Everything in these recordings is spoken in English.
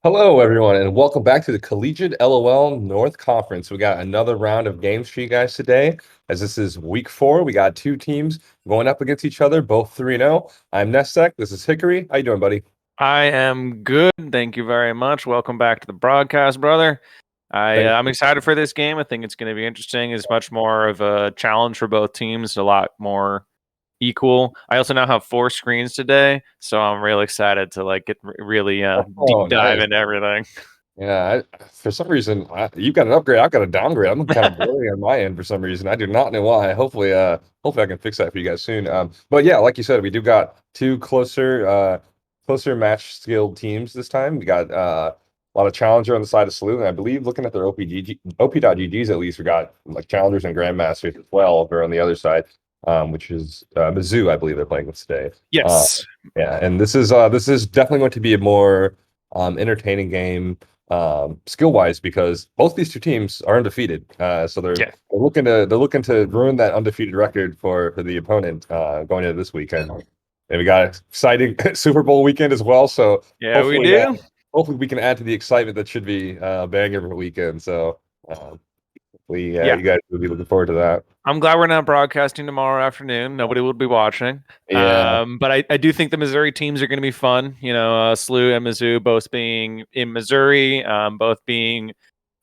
Hello, everyone, and welcome back to the Collegiate LOL North Conference. We got another round of games for you guys today. As this is week 4, we got two teams going up against each other, both 3-0. I'm Nestek. This is Hickory. How you doing, buddy? I am good. Thank you very much. Welcome back to the broadcast, brother. Thank I'm excited for this game. I think it's going to be interesting. It's much more of a challenge for both teams, a lot more equal. I also now have 4 screens today, so I'm really excited to get really deep Oh, dive nice. into everything. Yeah, for some reason, you've got an upgrade. I've got a downgrade. I'm kind of blurry on my end for some reason. I do not know why. Hopefully I can fix that for you guys soon. But yeah, like you said, we do got two closer match skilled teams this time. We got a lot of challenger on the side of Salute, and I believe looking at their OP.GGs at least, we got like challengers and grandmasters as well over on the other side, which is Mizzou, I believe they're playing with today. Yes. Yeah, and this is definitely going to be a more entertaining game skill wise because both these two teams are undefeated. So Yeah. they're looking to ruin that undefeated record for the opponent going into this weekend. And we got an exciting Super Bowl weekend as well. So Yeah, we hopefully do. hopefully we can add to the excitement that should be banger weekend. So Yeah. you guys will be looking forward to that. I'm glad we're not broadcasting tomorrow afternoon. Nobody will be watching. Yeah. But I do think the Missouri teams are going to be fun. SLU and Mizzou both being in Missouri, both being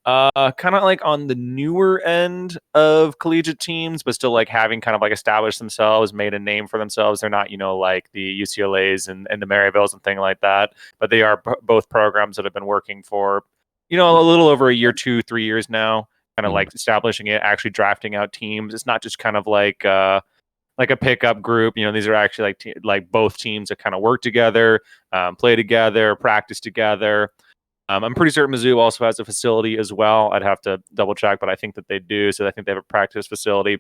kind of like on the newer end of collegiate teams, but still like having kind of like established themselves, made a name for themselves. They're not, like the UCLA's and the Maryvilles and thing like that, but they are both programs that have been working for, a little over a year, 2, 3 years now, kind of Mhm. like establishing it, actually drafting out teams. It's not just kind of like a pickup group. These are actually like both teams that kind of work together, play together, practice together. I'm pretty certain Mizzou also has a facility as well. I'd have to double check, but I think that they do. So I think they have a practice facility.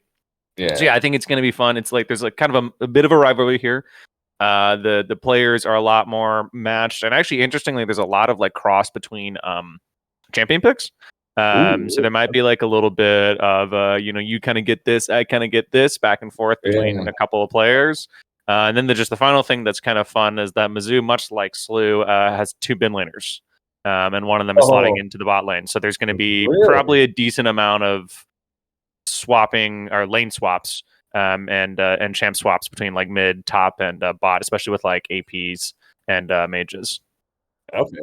So Yeah. yeah, I think it's going to be fun. It's like there's like kind of a bit of a rivalry here. The players are a lot more matched, and actually, interestingly, there's a lot of like cross between champion picks. So Ooh. there might be like a little bit of you kind of get this, I kind of get this, back and forth Yeah. between a couple of players. And then just the final thing that's kind of fun is that Mizzou, much like SLU, has 2 bin laners, and one of them is slotting Oh, into the bot lane. So there's going to be really? probably a decent amount of swapping or lane swaps, and champ swaps between like mid, top, and bot, especially with like APs and mages. Okay.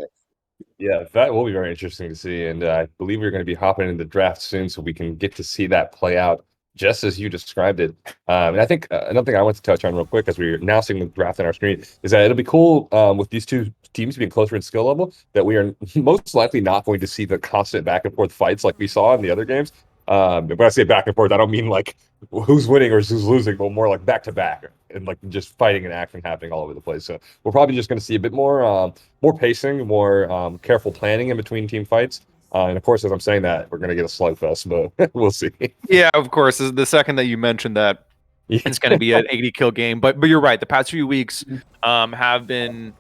Yeah, that will be very interesting to see. And I believe we're going to be hopping into the draft soon so we can get to see that play out just as you described it. And I think another thing I want to touch on real quick as we're now seeing the draft on our screen is that it'll be cool with these two teams being closer in skill level that we are most likely not going to see the constant back and forth fights like we saw in the other games. When I say back and forth, I don't mean like who's winning or who's losing, but more like back to back and like just fighting and action happening all over the place. So we're probably just going to see a bit more pacing, more careful planning in between team fights. And of course, as I'm saying that, we're going to get a slugfest, but we'll see. Yeah, of course. The second that you mentioned that it's going to be an 80 kill game, but you're right. The past few weeks have been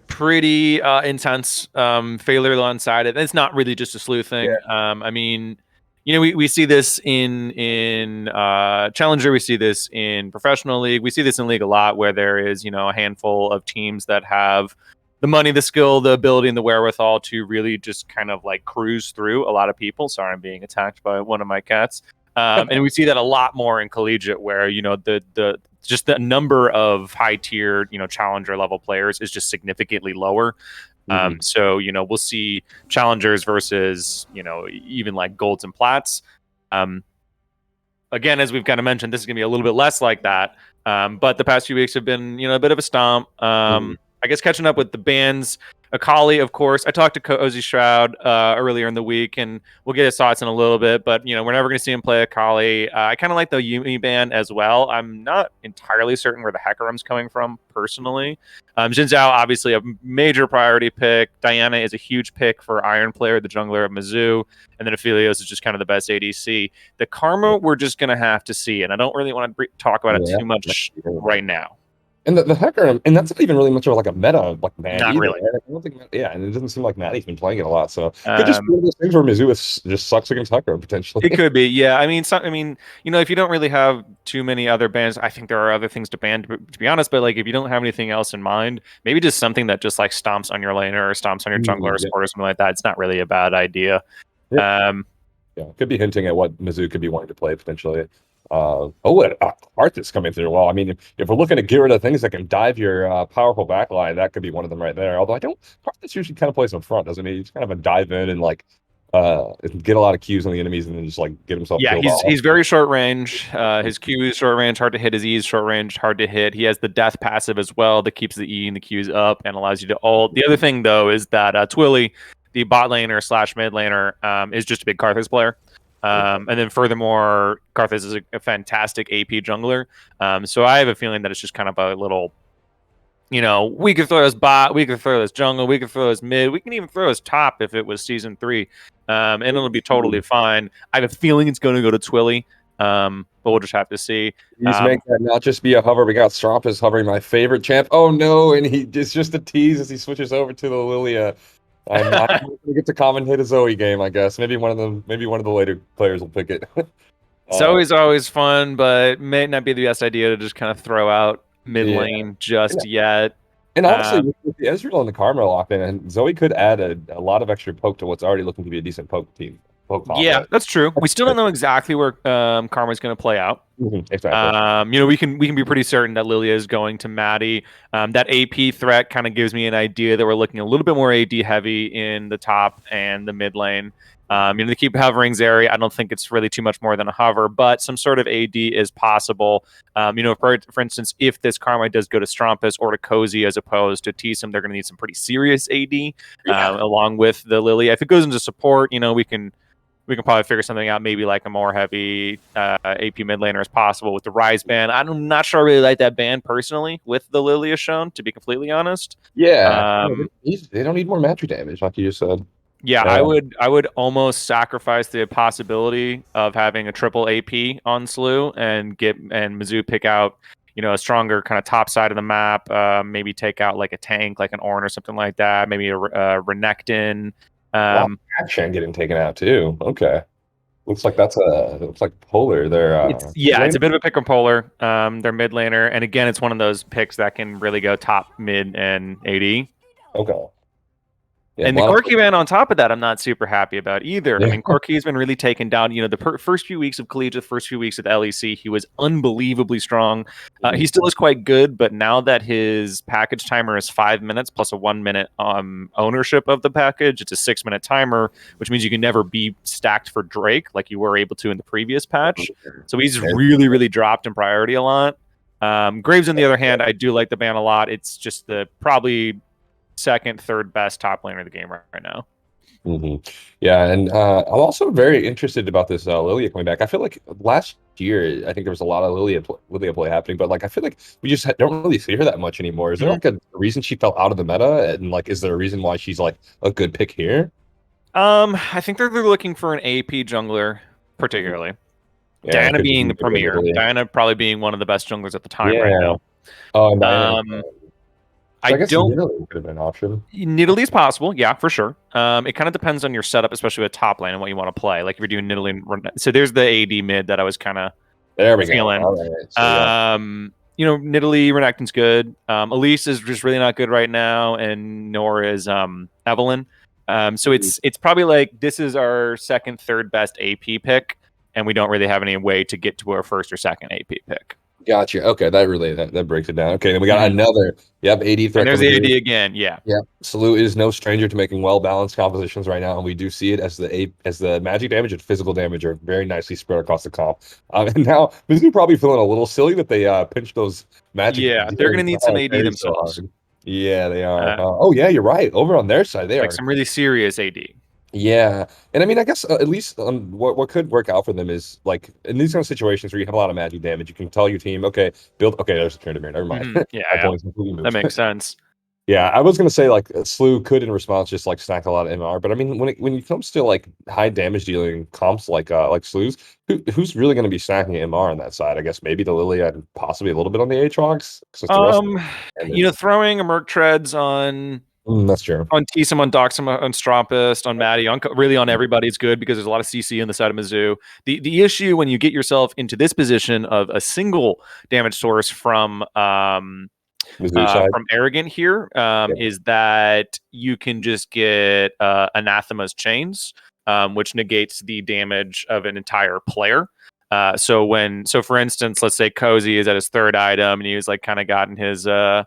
pretty intense, failure one-sided. It's not really just a slew Yeah. thing. I mean, we see this in Challenger. We see this in professional league. We see this in league a lot, where there is a handful of teams that have the money, the skill, the ability, and the wherewithal to really just kind of like cruise through a lot of people. Sorry, I'm being attacked by one of my cats. And we see that a lot more in collegiate, where the just the number of high tier challenger level players is just significantly lower. Mhm. So we'll see challengers versus even like golds and plats. Um, Again, as we've kind of mentioned, this is going to be a little bit less like that. But the past few weeks have been, a bit of a stomp. Mhm. I guess catching up with the bands, Akali, of course. I talked to Cozy Shroud earlier in the week, and we'll get his thoughts in a little bit. But we're never going to see him play Akali. I kind of like the Yumi band as well. I'm not entirely certain where the Hecarim's coming from personally. Jin Zhao, obviously a major priority pick. Diana is a huge pick for Iron Player, the jungler of Mizzou, and then Aphelios is just kind of the best ADC. The Karma we're just going to have to see, and I don't really want to talk about it Yeah. too much right now. And the Hecarim, and that's not even really much of like a meta like man Not either. really. Right? I don't think, yeah, and it doesn't seem like Maddie's been playing it a lot. So could just be Um, one of those things where Mizzou just sucks against Hecarim potentially. it could be, yeah. I mean, if you don't really have too many other bans, I think there are other things to ban, to be honest. But like, if you don't have anything else in mind, maybe just something that just like stomps on your laner or stomps on your jungler or Yeah, support or something like that. It's not really a bad idea. yeah, Um, yeah. Could be hinting at what Mizzou could be wanting to play potentially. Oh, and Hearth is coming through. Well, I mean, if we're looking to get rid of things that can dive your powerful backline, that could be one of them right there. Although I don't, Hearth usually kind of plays in front, doesn't he? He's kind of a dive in and like get a lot of Qs on the enemies and then just like get himself yeah, killed off. he's very short range. His Q is short range, hard to hit. His E is short range, hard to hit. He has the death passive as well that keeps the E and the Qs up and allows you to ult. The other thing though is that Twilly, the bot laner slash mid laner, is just a big Karthus player. And then furthermore, Karthus is a fantastic AP jungler. So I have a feeling that it's just kind of a little, we could throw as bot, we could throw as jungle, we could throw as mid, we can even throw as top if it was season 3, and it'll be totally fine. I have a feeling it's going to go to Twilly, but we'll just have to see. He's making that not just be a hover. We got Strampus hovering, my favorite champ. Oh no, and it's just a tease as he switches over to the Lilia. I'm gonna get to commentate a Zoe game, I guess. Maybe one of the later players will pick it. Zoe's always fun, but may not be the best idea to just kind of throw out mid Yeah. lane just yet. And honestly, with the Ezreal and the Karma locked in, and Zoe could add a lot of extra poke to what's already looking to be a decent poke team. Poke Yeah, combo. that's true. We still don't know exactly where Karma's going to play out. Exactly. We can be pretty certain that Lilia is going to Maddie. That AP threat kind of gives me an idea that we're looking a little bit more AD heavy in the top and the mid lane. They keep hovering Zeri. I don't think it's really too much more than a hover, but some sort of AD is possible. For instance, if this Karma does go to Strampus or to Cozy as opposed to Tsum, they're going to need some pretty serious AD along with the Lily. If it goes into support, we can probably figure something out, maybe like a more heavy AP mid laner as possible with the Rise ban. I'm not sure I really like that ban personally with the Lilia shown, to be completely honest. Yeah. They don't need more magic damage, like you just said. Yeah, I would almost sacrifice the possibility of having a triple AP on Slew and Mizzou pick out, a stronger kind of top side of the map. Maybe take out like a tank, like an Ornn or something like that. Maybe a Renekton. Action getting taken out too. Okay. Looks like Polar. It's a bit of a pick and polar. They're mid laner, and again, it's one of those picks that can really go top, mid, and AD. Okay. Yeah, and the Corki ban on top of that, I'm not super happy about either. Yeah. I mean, Corki has been really taken down. The first few weeks of Collegiate, first few weeks at LEC, he was unbelievably strong. He still is quite good, but now that his package timer is 5 minutes plus a 1 minute ownership of the package, it's a 6 minute timer, which means you can never be stacked for Drake like you were able to in the previous patch. So he's really, really dropped in priority a lot. Graves, on the other hand, I do like the ban a lot. It's just the probably second, third best top laner of the game right now. Yeah, and I'm also very interested about this Lilia coming back. I feel like last year, I think there was a lot of Lilia play happening, but like I feel like we just don't really see her that much anymore. Is there like a reason she fell out of the meta, and like is there a reason why she's like a good pick here? I think they're looking for an AP jungler, particularly. Diana being the premier. Diana probably being one of the best junglers at the time right now. Oh, and Diana. I guess Nidalee could have been an option. Nidalee is possible, yeah, for sure. It kind of depends on your setup, especially with top lane and what you want to play. Like if you're doing Nidalee, so there's the AD mid that I was kind of feeling. All right. So, Nidalee, Renekton's good. Elise is just really not good right now, and nor is Evelyn. So it's probably like this is our second, third best AP pick, and we don't really have any way to get to our first or second AP pick. Gotcha. Okay, that breaks it down. Okay, then we got another. Yep, AD threat. And there's the AD again. Yeah. Yep. Salute is no stranger to making well balanced compositions right now, and we do see it as the magic damage and physical damage are very nicely spread across the comp. And now Mizzou probably feeling a little silly that they pinched those magic. Yeah, they're gonna need some AD themselves. Yeah, they are. Oh yeah, you're right. Over on their side, they are some really serious AD. Yeah, and I mean, I guess at least what could work out for them is like in these kind of situations where you have a lot of magic damage, you can tell your team, okay, build. Okay, there's a Tryndamere. Never mind. Yeah, that makes sense. Yeah, I was gonna say like Slew could in response just like stack a lot of MR, but I mean when it comes to like high damage dealing comps like Slew's, who's really gonna be stacking MR on that side? I guess maybe the Lilia and possibly a little bit on the Aatrox, since the rest Um, of you know, damage. throwing a Merc Treads That's true. on Tsum, on Doxum, on Strumpist, on Maddie, really on everybody is good because there's a lot of CC in the side of Mizzou. The issue when you get yourself into this position of a single damage source Mizzou side. from Arrogant here Yep. is that you can just get Anathema's Chains, which negates the damage of an entire player. So for instance, let's say Cozy is at his third item and he's like kind of gotten his most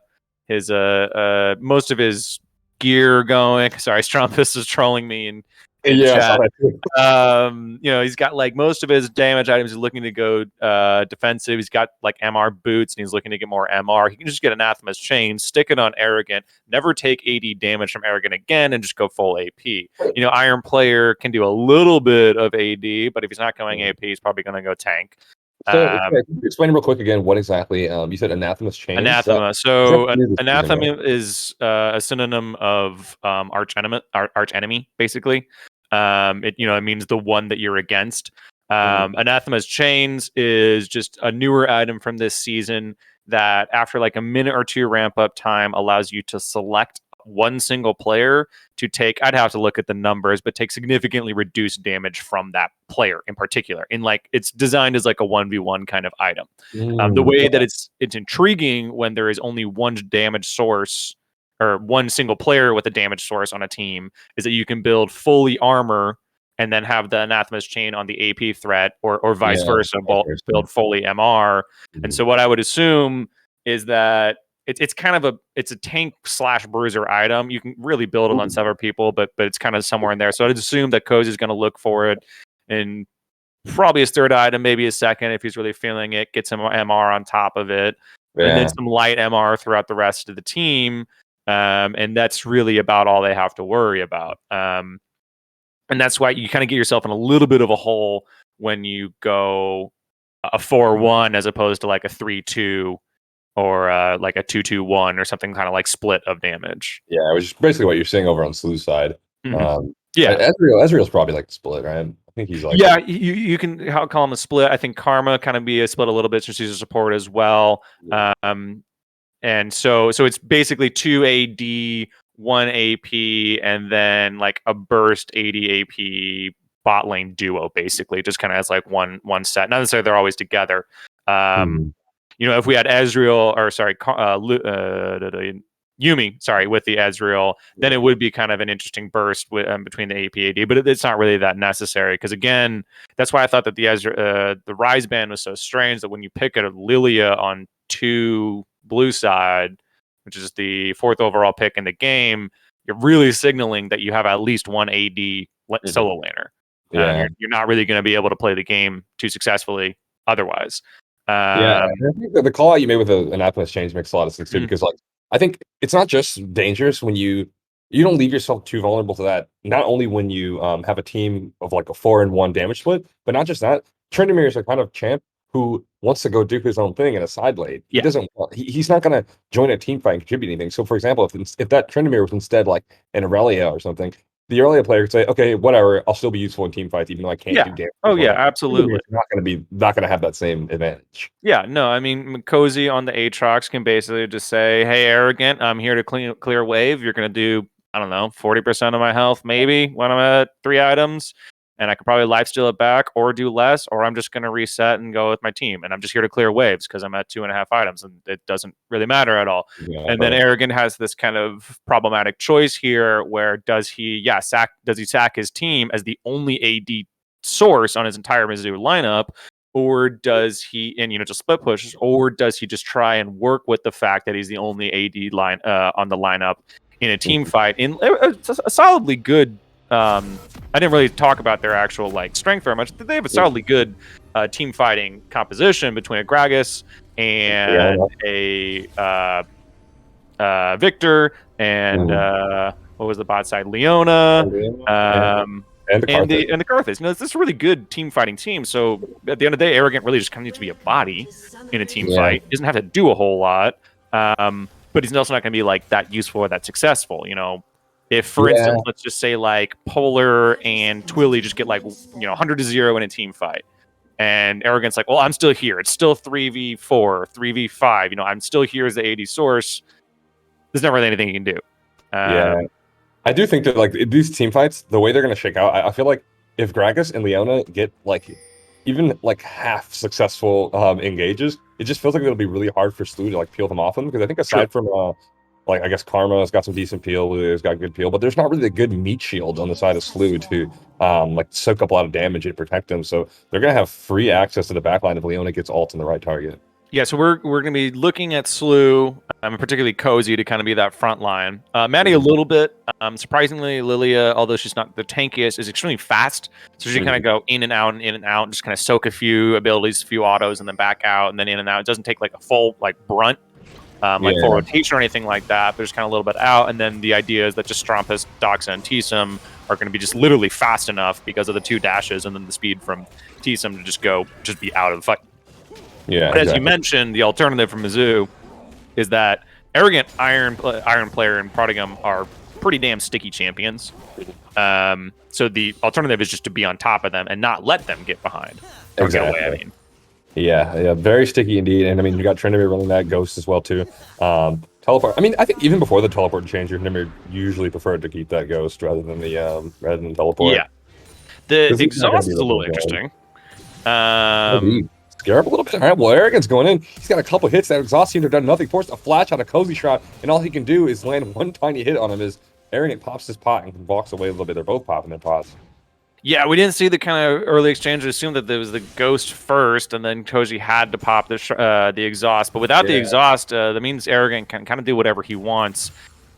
of his gear going. Sorry, Strumpus is trolling me in Yeah, I saw chat. that too. You know, he's got like most of his damage items. He's looking to go defensive. He's got like MR boots, and he's looking to get more MR. He can just get Anathema's Chain, stick it on Arrogant, never take AD damage from Arrogant again, and just go full AP. You know, Iron Player can do a little bit of AD, but if he's not going AP, he's probably going to go tank. So explain real quick again what exactly you said Anathema's chains. Anathema. Is that So new this season, anathema right? is a synonym of arch enemy, basically. It means the one that you're against. Anathema's chains is just a newer item from this season that after like a minute or two ramp up time allows you to select one single player to take, I'd have to look at the numbers, but take significantly reduced damage from that player in particular. In like it's designed as like a 1v1 kind of item. The way that Okay. it's intriguing when there is only one damage source or one single player with a damage source on a team is that you can build fully armor and then have the Anathema's Chain on the AP threat, or vice Yeah. versa, Vice versa. build fully MR. And so what I would assume is that it's kind of it's a tank / bruiser item. You can really build it on several people, but it's kind of somewhere in there. So I'd assume that Cozy is going to look for it and probably his third item, maybe his second if he's really feeling it, get some MR on top of it, and then Yeah. some light MR throughout the rest of the team. And that's really about all they have to worry about. And that's why you kind of get yourself in a little bit of a hole when you go a 4-1 as opposed to like a 3-2 or like a 2-2-1 or something kind of like split of damage. Yeah, which is basically what you're seeing over on Slew's side. Yeah. Ezreal's probably like the split, right? I think he's like you can call him a split. I think Karma kind of be a split a little bit since he's a support as well. And so it's basically 2 AD, 1 AP, and then like a burst 80 AP bot lane duo, basically, just kind of as like one set. Not necessarily they're always together. You know, if we had Ezreal or sorry, Yumi, sorry, with the Ezreal, then it would be kind of an interesting burst between the AP AD, but it's not really that necessary because again, that's why I thought that the Rise ban was so strange that when you pick a Lilia on 2 blue side, which is the 4th overall pick in the game, you're really signaling that you have at least one AD solo laner. You're not really going to be able to play the game too successfully otherwise. Yeah, and I think the call out you made with the Anathema's change makes a lot of sense too, because like I think it's not just dangerous when you don't leave yourself too vulnerable to that. Not only when you have a team of like a 4-1 damage split, but not just that. Trendemir is a kind of champ who wants to go do his own thing in a side lane. He doesn't. He's not going to join a team fight and contribute anything. So, for example, if that Trendemir was instead like an Aurelia or something, the Aurelia player could say, "Okay, whatever. I'll still be useful in team fights, even though I can't do damage." Oh yeah, absolutely. Not going to have that same advantage. Yeah, no, I mean, Cozy on the Aatrox can basically just say, "Hey, Arrogant, I'm here to clear wave. You're going to do, I don't know, 40% of my health, maybe when I'm at 3 items, and I could probably lifesteal it back or do less, or I'm just going to reset and go with my team, and I'm just here to clear waves because I'm at 2.5 items, and it doesn't really matter at all." Yeah, and then Arrogant has this kind of problematic choice here, where does he sack his team as the only AD source on his entire Mizzou lineup? Or does he, and just split pushes, or does he just try and work with the fact that he's the only AD line on the lineup in a team fight in a solidly good? I didn't really talk about their actual like strength very much. They have a solidly good team fighting composition between a Gragas and a Victor and what was the bot side? Leona. And the Karthus. This is a really good team fighting team. So at the end of the day, Arrogant really just kind of needs to be a body in a team fight. He doesn't have to do a whole lot. but he's also not going to be like that useful or that successful. If, for Yeah. instance, let's just say like Polar and Twilly just get like 100-0 in a team fight, and Arrogant's like, well, I'm still here. It's still 3v4, 3v5. I'm still here as the AD source. There's not really anything you can do. Yeah. I do think that like these team fights, the way they're going to shake out, I feel like if Gragas and Leona get like even like half successful engages, it just feels like it'll be really hard for Slew to like peel them off them, because I think aside from like I guess Karma's got some decent peel, Lulia's got good peel, but there's not really a good meat shield on the side of Slew to like soak up a lot of damage and protect them. So they're gonna have free access to the backline if Leona gets ult in the right target. Yeah, so we're going to be looking at Slew, and particularly Cozy, to kind of be that front line. Maddie a little bit. Surprisingly, Lilia, although she's not the tankiest, is extremely fast. So she kind of go in and out and in and out, and just kind of soak a few abilities, a few autos, and then back out, and then in and out. It doesn't take like a full like brunt, like full rotation or anything like that. But just kind of a little bit out. And then the idea is that just Strumpus, Doxa, and Tsum are going to be just literally fast enough because of the 2 dashes and then the speed from Tsum to just be out of the fight. Yeah, but as you mentioned, the alternative from Mizzou is that Arrogant, Iron Player, and Prodigum are pretty damn sticky champions. So the alternative is just to be on top of them and not let them get behind. Or get away, I mean. Yeah, very sticky indeed. And I mean, you got Tryndamere running that, Ghost as well too. Teleport. I mean, I think even before the teleport change, Tryndamere usually preferred to keep that Ghost rather than teleport. Yeah, the exhaust is a little interesting. Scare up a little bit. All right, well, Arrogant's going in. He's got a couple hits. That exhaust seemed to have done nothing. Forced a flash out of Cozy Shroud, and all he can do is land one tiny hit on him as Arrogant pops his pot and walks away a little bit. They're both popping their pots. Yeah, we didn't see the kind of early exchange. We assumed that there was the Ghost first, and then Cozy had to pop the exhaust. But without the exhaust, that means Arrogant can kind of do whatever he wants.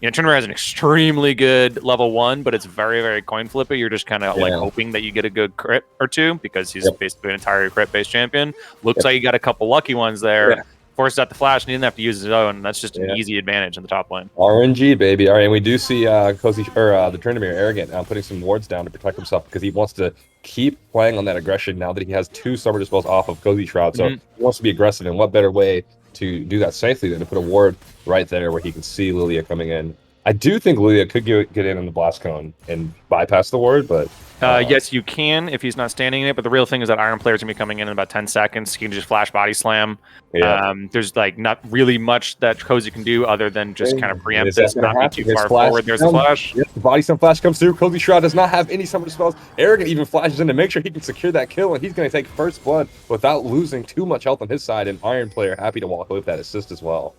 Tryndamere has an extremely good level 1, but it's very, very coin flippy. You're just kind of like hoping that you get a good crit or two because he's basically an entirely crit-based champion. Looks like you got a couple lucky ones there. Forced out the flash, and he didn't have to use his own. That's just an easy advantage in the top lane. RNG, baby. All right, and we do see Cozy or the Tryndamere Arrogant putting some wards down to protect himself because he wants to keep playing on that aggression now that he has 2 summer dispels off of Cozy Shroud. So he wants to be aggressive, and what better way to do that safely than to put a ward right there where he can see Lilia coming in. I do think Lilia could get in on the blast cone and bypass the ward, but yes, you can if he's not standing in it. But the real thing is that Iron Player's gonna be coming in about 10 seconds. He can just flash body slam. There's like not really much that Cozy can do other than just kind of preempt this, not be too far forward. There's a flash. Yep, the body slam flash comes through. Cozy Shroud does not have any summer spells. Arrogant even flashes in to make sure he can secure that kill, and he's going to take first blood without losing too much health on his side. And Iron Player happy to walk away with that assist as well.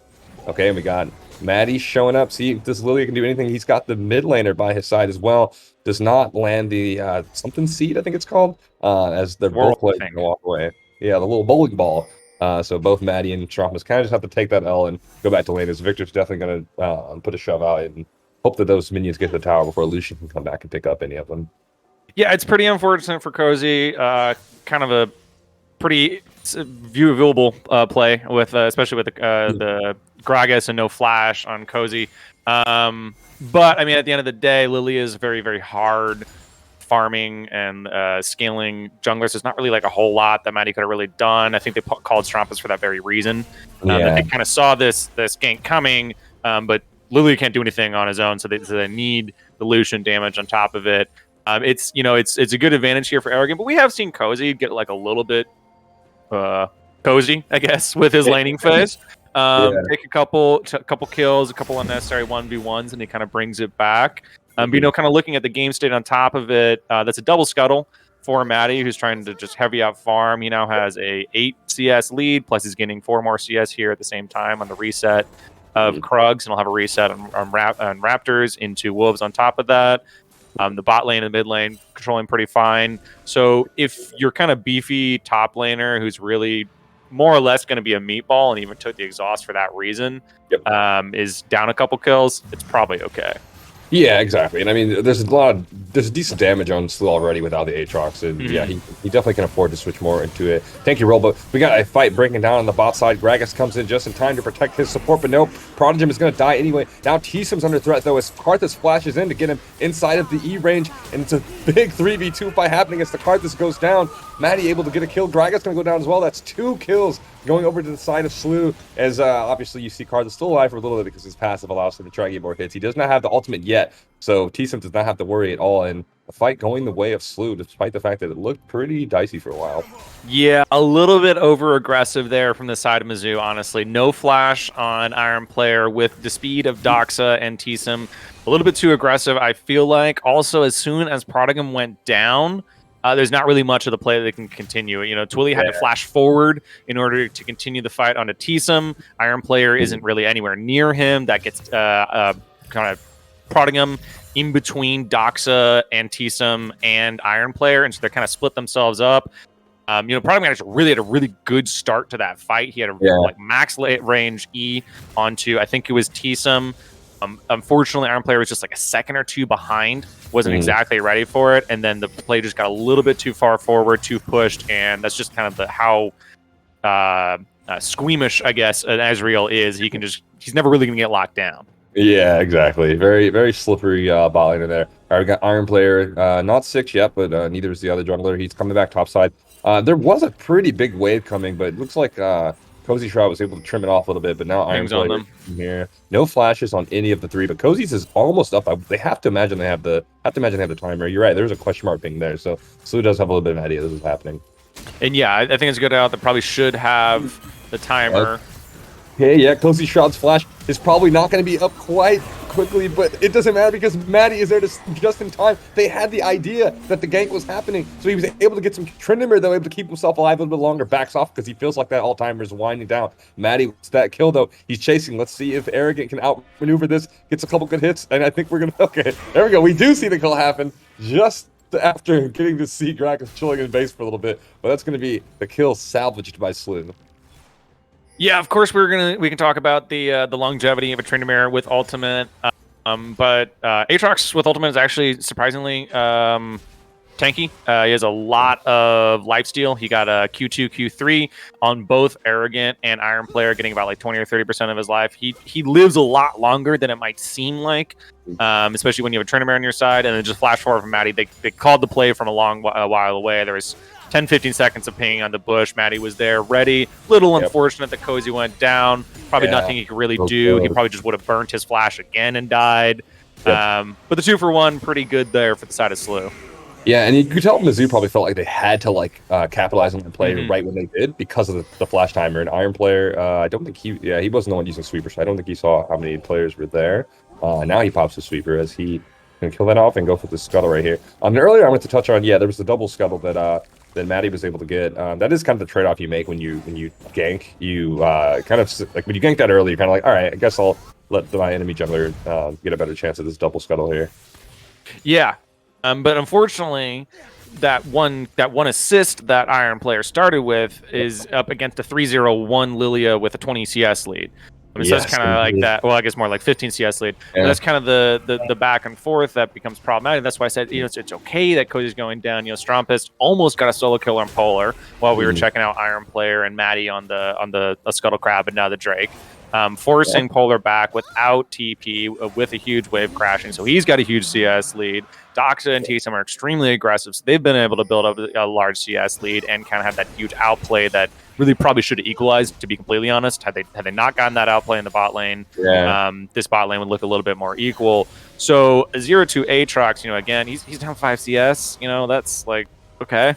Okay, and we got Maddie showing up. See if this Lilia can do anything. He's got the mid laner by his side as well. Does not land the something seed, I think it's called, as they're both playing to walk away. Yeah, the little bowling ball. So both Maddie and Trophmus kind of just have to take that L and go back to lane. As Victor's definitely going to put a shove out and hope that those minions get to the tower before Lucian can come back and pick up any of them. Yeah, it's pretty unfortunate for Cozy. Kind of a pretty viewable play with, especially with the Gragas and no flash on Cozy. But I mean, at the end of the day, Lilia is very, very hard farming and scaling junglers. There's not really like a whole lot that Maddie could have really done. I think they called Strumpus for that very reason. That they kind of saw this gank coming, but Lilia can't do anything on his own, so they need the Lucian damage on top of it. It's a good advantage here for Arrogant, but we have seen Cozy get like a little bit cozy, I guess, with his laning phase. Take a couple kills, a couple unnecessary 1v1s, and he kind of brings it back. But kind of looking at the game state on top of it, that's a double scuttle for Maddie, who's trying to just heavy out farm. He now has a 8 CS lead, plus he's getting 4 more CS here at the same time on the reset of Krugs, and he'll have a reset on Raptors into Wolves on top of that. The bot lane and the mid lane controlling pretty fine. So if you're kind of beefy top laner who's really more or less going to be a meatball and even took the exhaust for that reason, is down a couple kills, it's probably okay. Yeah, exactly. And I mean, there's a lot of there's decent damage on Slew already without the Aatrox, and yeah, he definitely can afford to switch more into it. Thank you, Roll, but we got a fight breaking down on the bot side. Gragas comes in just in time to protect his support, but no, Prodigem is going to die anyway. Now T-Sim's under threat, though, as Karthus flashes in to get him inside of the E range, and it's a big 3v2 fight happening as the Karthus goes down. Maddie able to get a kill. Gragas going to go down as well. That's 2 kills going over to the side of Slew, as obviously you see Karthus still alive for a little bit because his passive allows him to try and get more hits. He does not have the ultimate yet, so T-Sim does not have to worry at all, and the fight going the way of Slew, despite the fact that it looked pretty dicey for a while. Yeah, a little bit over-aggressive there from the side of Mizzou, honestly. No flash on Iron Player with the speed of Doxa and T-Sim. A little bit too aggressive, I feel like. Also, as soon as Prodigem went down, there's not really much of the play that can continue. You know, Twilly had to flash forward in order to continue the fight onto T-Sim. Iron Player isn't really anywhere near him. That gets kind of Prodigem in between Doxa and T-Sim and Iron Player, and so they're kind of split themselves up. You know, Prodigem actually really had a really good start to that fight. He had a like max range E onto, I think it was T-Sim. Unfortunately, Iron Player was just like a second or two behind, wasn't exactly ready for it, and then the play just got a little bit too far forward, too pushed, and that's just kind of how squeamish, I guess, Ezreal is. He's never really gonna get locked down. Yeah, exactly. Very, very slippery bot lane in there. All right, we got Iron Player, not 6 yet, but neither is the other jungler. He's coming back top side. There was a pretty big wave coming, but it looks like Cozy Shroud was able to trim it off a little bit, but now Iron Player on them. Here. No flashes on any of the 3, but Cozy's is almost up. They have to imagine they have the timer. You're right. There's a question mark ping there, so Slew does have a little bit of an idea this is happening. And yeah, I think it's a good out that probably should have the timer. Okay, yeah, Cozy Shroud's flash is probably not going to be up quite quickly, but it doesn't matter because Maddie is there just in time. They had the idea that the gank was happening, so he was able to get some Tryndamere, though, able to keep himself alive a little bit longer, backs off because he feels like that all-timer is winding down. Maddie with that kill, though, he's chasing. Let's see if Arrogant can outmaneuver this, gets a couple good hits, and I think we're going to... Okay, there we go. We do see the kill happen just after getting to see Gragas chilling in base for a little bit, but that's going to be the kill salvaged by Slew. Yeah, of course we can talk about the longevity of a Tryndamere with ultimate, but Aatrox with ultimate is actually surprisingly tanky. He has a lot of lifesteal. He got a Q2, Q3 on both Arrogant and Iron Player, getting about like 20 or 30% of his life. He lives a lot longer than it might seem like, especially when you have a Tryndamere on your side. And then just flash forward from Maddie. They called the play from a while away. There was 10-15 seconds of pinging on the bush. Maddie was there, ready. Little unfortunate that Cozy went down. Probably nothing he could really do. He probably just would have burnt his flash again and died. But the 2-for-1, pretty good there for the side of Slew. Yeah, and you could tell Mizzou probably felt like they had to capitalize on the play right when they did because of the flash timer. And Iron Player, I don't think he wasn't the one using sweeper, so I don't think he saw how many players were there. Now he pops the sweeper as he can kill that off and go for the scuttle right here. And earlier I went to touch on, there was the double scuttle that Maddie was able to get. That is kind of the trade-off you make when you gank. You kind of like when you gank that early, you're kind of like, all right, I guess I'll let my enemy jungler get a better chance at this double scuttle here. Yeah, but unfortunately, that one assist that Iron Player started with is up against a 3-0-1 Lilia with a 20 CS lead. So that's kind of like that. Well, I guess more like 15 CS lead. Yeah. That's kind of the back and forth that becomes problematic. That's why I said, it's okay that Cozy's going down. Strumpist almost got a solo kill on Polar while we were checking out Iron Player and Maddie on the Scuttle Crab and now the Drake. Forcing Polar back without TP with a huge wave crashing. So he's got a huge CS lead. Doxa and T-Sim are extremely aggressive, so they've been able to build up a large CS lead and kind of have that huge outplay that really probably should have equalized, to be completely honest. Had they not gotten that outplay in the bot lane, this bot lane would look a little bit more equal. So 0-2 Aatrox, again, he's down 5 CS. That's like, okay.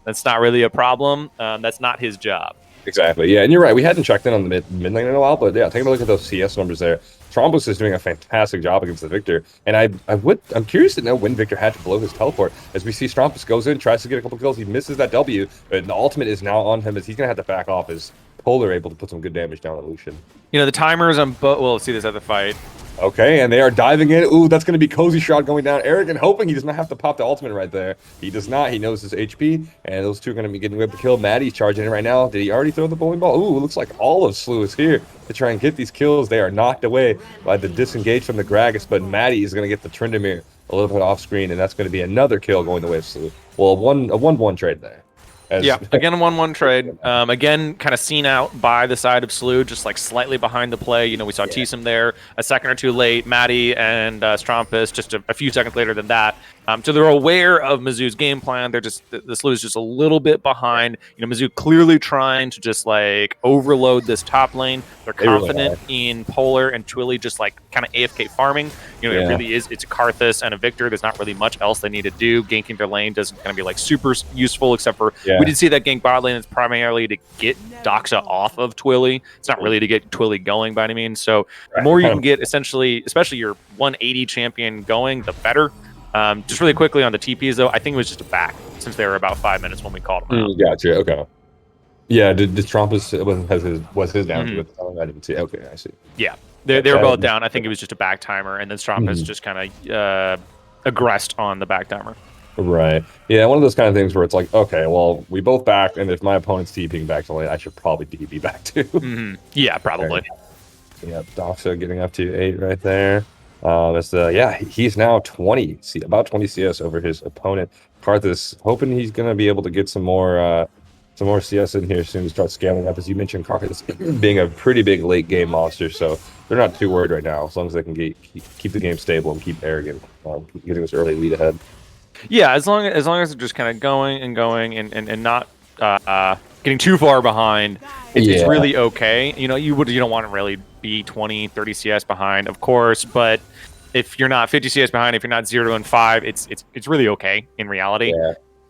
That's not really a problem. That's not his job. Exactly. Yeah, and you're right. We hadn't checked in on the mid lane in a while, but yeah, take a look at those CS numbers there. Trombos is doing a fantastic job against the Victor, and I'm curious to know when Victor had to blow his teleport. As we see, Strompus goes in, tries to get a couple kills, he misses that W, and the ultimate is now on him as he's gonna have to back off as Polar able to put some good damage down on Lucian. The timers on both. We'll see this at the fight. Okay, and they are diving in. Ooh, that's going to be Cozy Shroud going down. Arrogant hoping he does not have to pop the ultimate right there. He does not. He knows his HP, and those two are going to be getting whipped to kill. Maddie's charging in right now. Did he already throw the bowling ball? Ooh, it looks like all of Slew is here to try and get these kills. They are knocked away by the disengage from the Gragas, but Maddie is going to get the Tryndamere a little bit off screen, and that's going to be another kill going the way of Slew. Well, a 1-1 trade there. Yeah, again, a 1-1 trade. Again, kind of seen out by the side of Slew, just like slightly behind the play. You know, we saw Teesum there a second or two late, Maddie and Strumpus just a few seconds later than that. So they're aware of Mizzou's game plan. They're just, the Slew is just a little bit behind. You know, Mizzou clearly trying to just like overload this top lane. They're confident in Polar and Twilly just like kind of AFK farming. You know, it really is, it's a Karthus and a Victor. There's not really much else they need to do. Ganking their lane doesn't kind of be like super useful, except for we did see that gank bot lane is primarily to get Doxa off of Twilly. It's not really to get Twilly going by any means. So the more you can get, essentially, especially your 180 champion going, the better. Just really quickly on the TPs, though, I think it was just a back since they were about 5 minutes when we called them out. Gotcha. Okay. Yeah. Did Trumpus was his down to it? I didn't see. Okay, I see. Yeah, they were both down. I think it was just a back timer, and then Strumpus just kind of aggressed on the back timer. Right. Yeah, one of those kind of things where it's like, okay, well, we both back, and if my opponent's TPing back to lane, I should probably TP back too. Yeah, probably. Yeah, Doxa getting up to 8 right there. He's now about 20 CS over his opponent. Karthus hoping he's gonna be able to get some more CS in here soon to start scaling up. As you mentioned, Karthus being a pretty big late game monster, so they're not too worried right now as long as they can keep the game stable and keep arrogant, getting this early lead ahead. Yeah, as long as they're just kind of going and not getting too far behind, it's really okay. You know, you don't want to really be 20, 30 CS behind, of course, but if you're not 50 CS behind, if you're not 0-5, it's really okay in reality.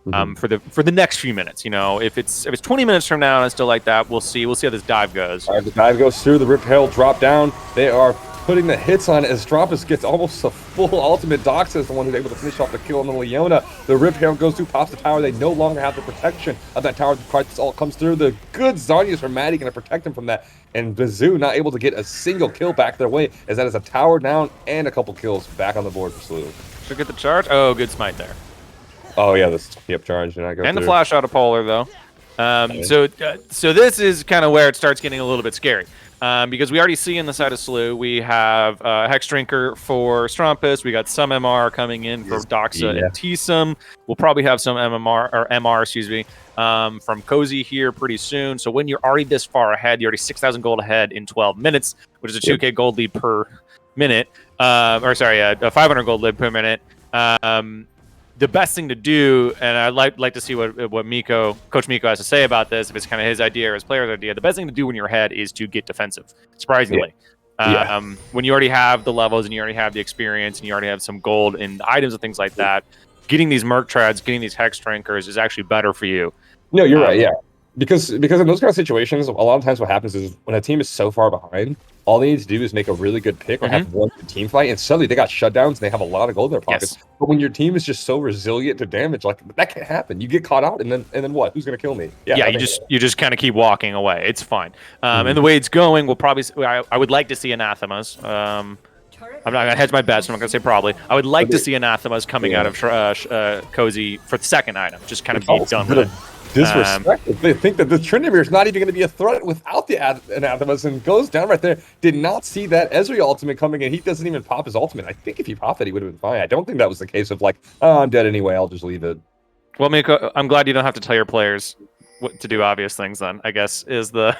For the next few minutes, you know, if it's 20 minutes from now and it's still like that, we'll see how this dive goes. All right, the dive goes through, the Rip Hail drop down. They are putting the hits on it as Strumpus gets almost a full ultimate. Doxa is the one who's able to finish off the kill on the Leona. The Rip Hail goes through, pops the tower. They no longer have the protection of that tower. The Karthus all comes through. The good Zhonya's from Maddie going to protect him from that. And Mizzou not able to get a single kill back their way, as that is a tower down and a couple kills back on the board for Slew. Should get the charge. Oh, good smite there. Oh yeah, charge. And the flash out of Polar though. So this is kind of where it starts getting a little bit scary. Because we already see in the side of Slew, we have Hex Drinker for Strumpus. We got some MR coming in for Doxa and Teesum. We'll probably have some MR, from Cozy here pretty soon. So when you're already this far ahead, you're already 6,000 gold ahead in 12 minutes, which is a 2K gold lead per minute. A 500 gold lead per minute. The best thing to do, and I'd like to see what Coach Miko has to say about this, if it's kind of his idea or his player's idea. The best thing to do when you're ahead is to get defensive, surprisingly. When you already have the levels and you already have the experience and you already have some gold in items and things like that, getting these Merc Treads, getting these Hex Drinkers is actually better for you. No, you're right, yeah. Because in those kind of situations, a lot of times what happens is when a team is so far behind, all they need to do is make a really good pick or have one good team fight, and suddenly they got shutdowns and they have a lot of gold in their pockets. But when your team is just so resilient to damage, like that can't happen. You get caught out, and then what? Who's gonna kill me? You just kind of keep walking away. It's fine. And the way it's going, we'll probably. I would like to see anathemas. I'm not gonna hedge my bets. So I'm not gonna say probably. I would like to see anathemas coming out of Cozy for the second item. Just kind of be done with it. Disrespect. They think that the Tryndamere is not even going to be a threat without the anathemas, and goes down right there. Did not see that Ezreal ultimate coming in. He doesn't even pop his ultimate. I think if he popped it, he would have been fine. I don't think that was the case of like, oh, I'm dead anyway, I'll just leave it. Well, Miko, I'm glad you don't have to tell your players what to do obvious things then, I guess, is the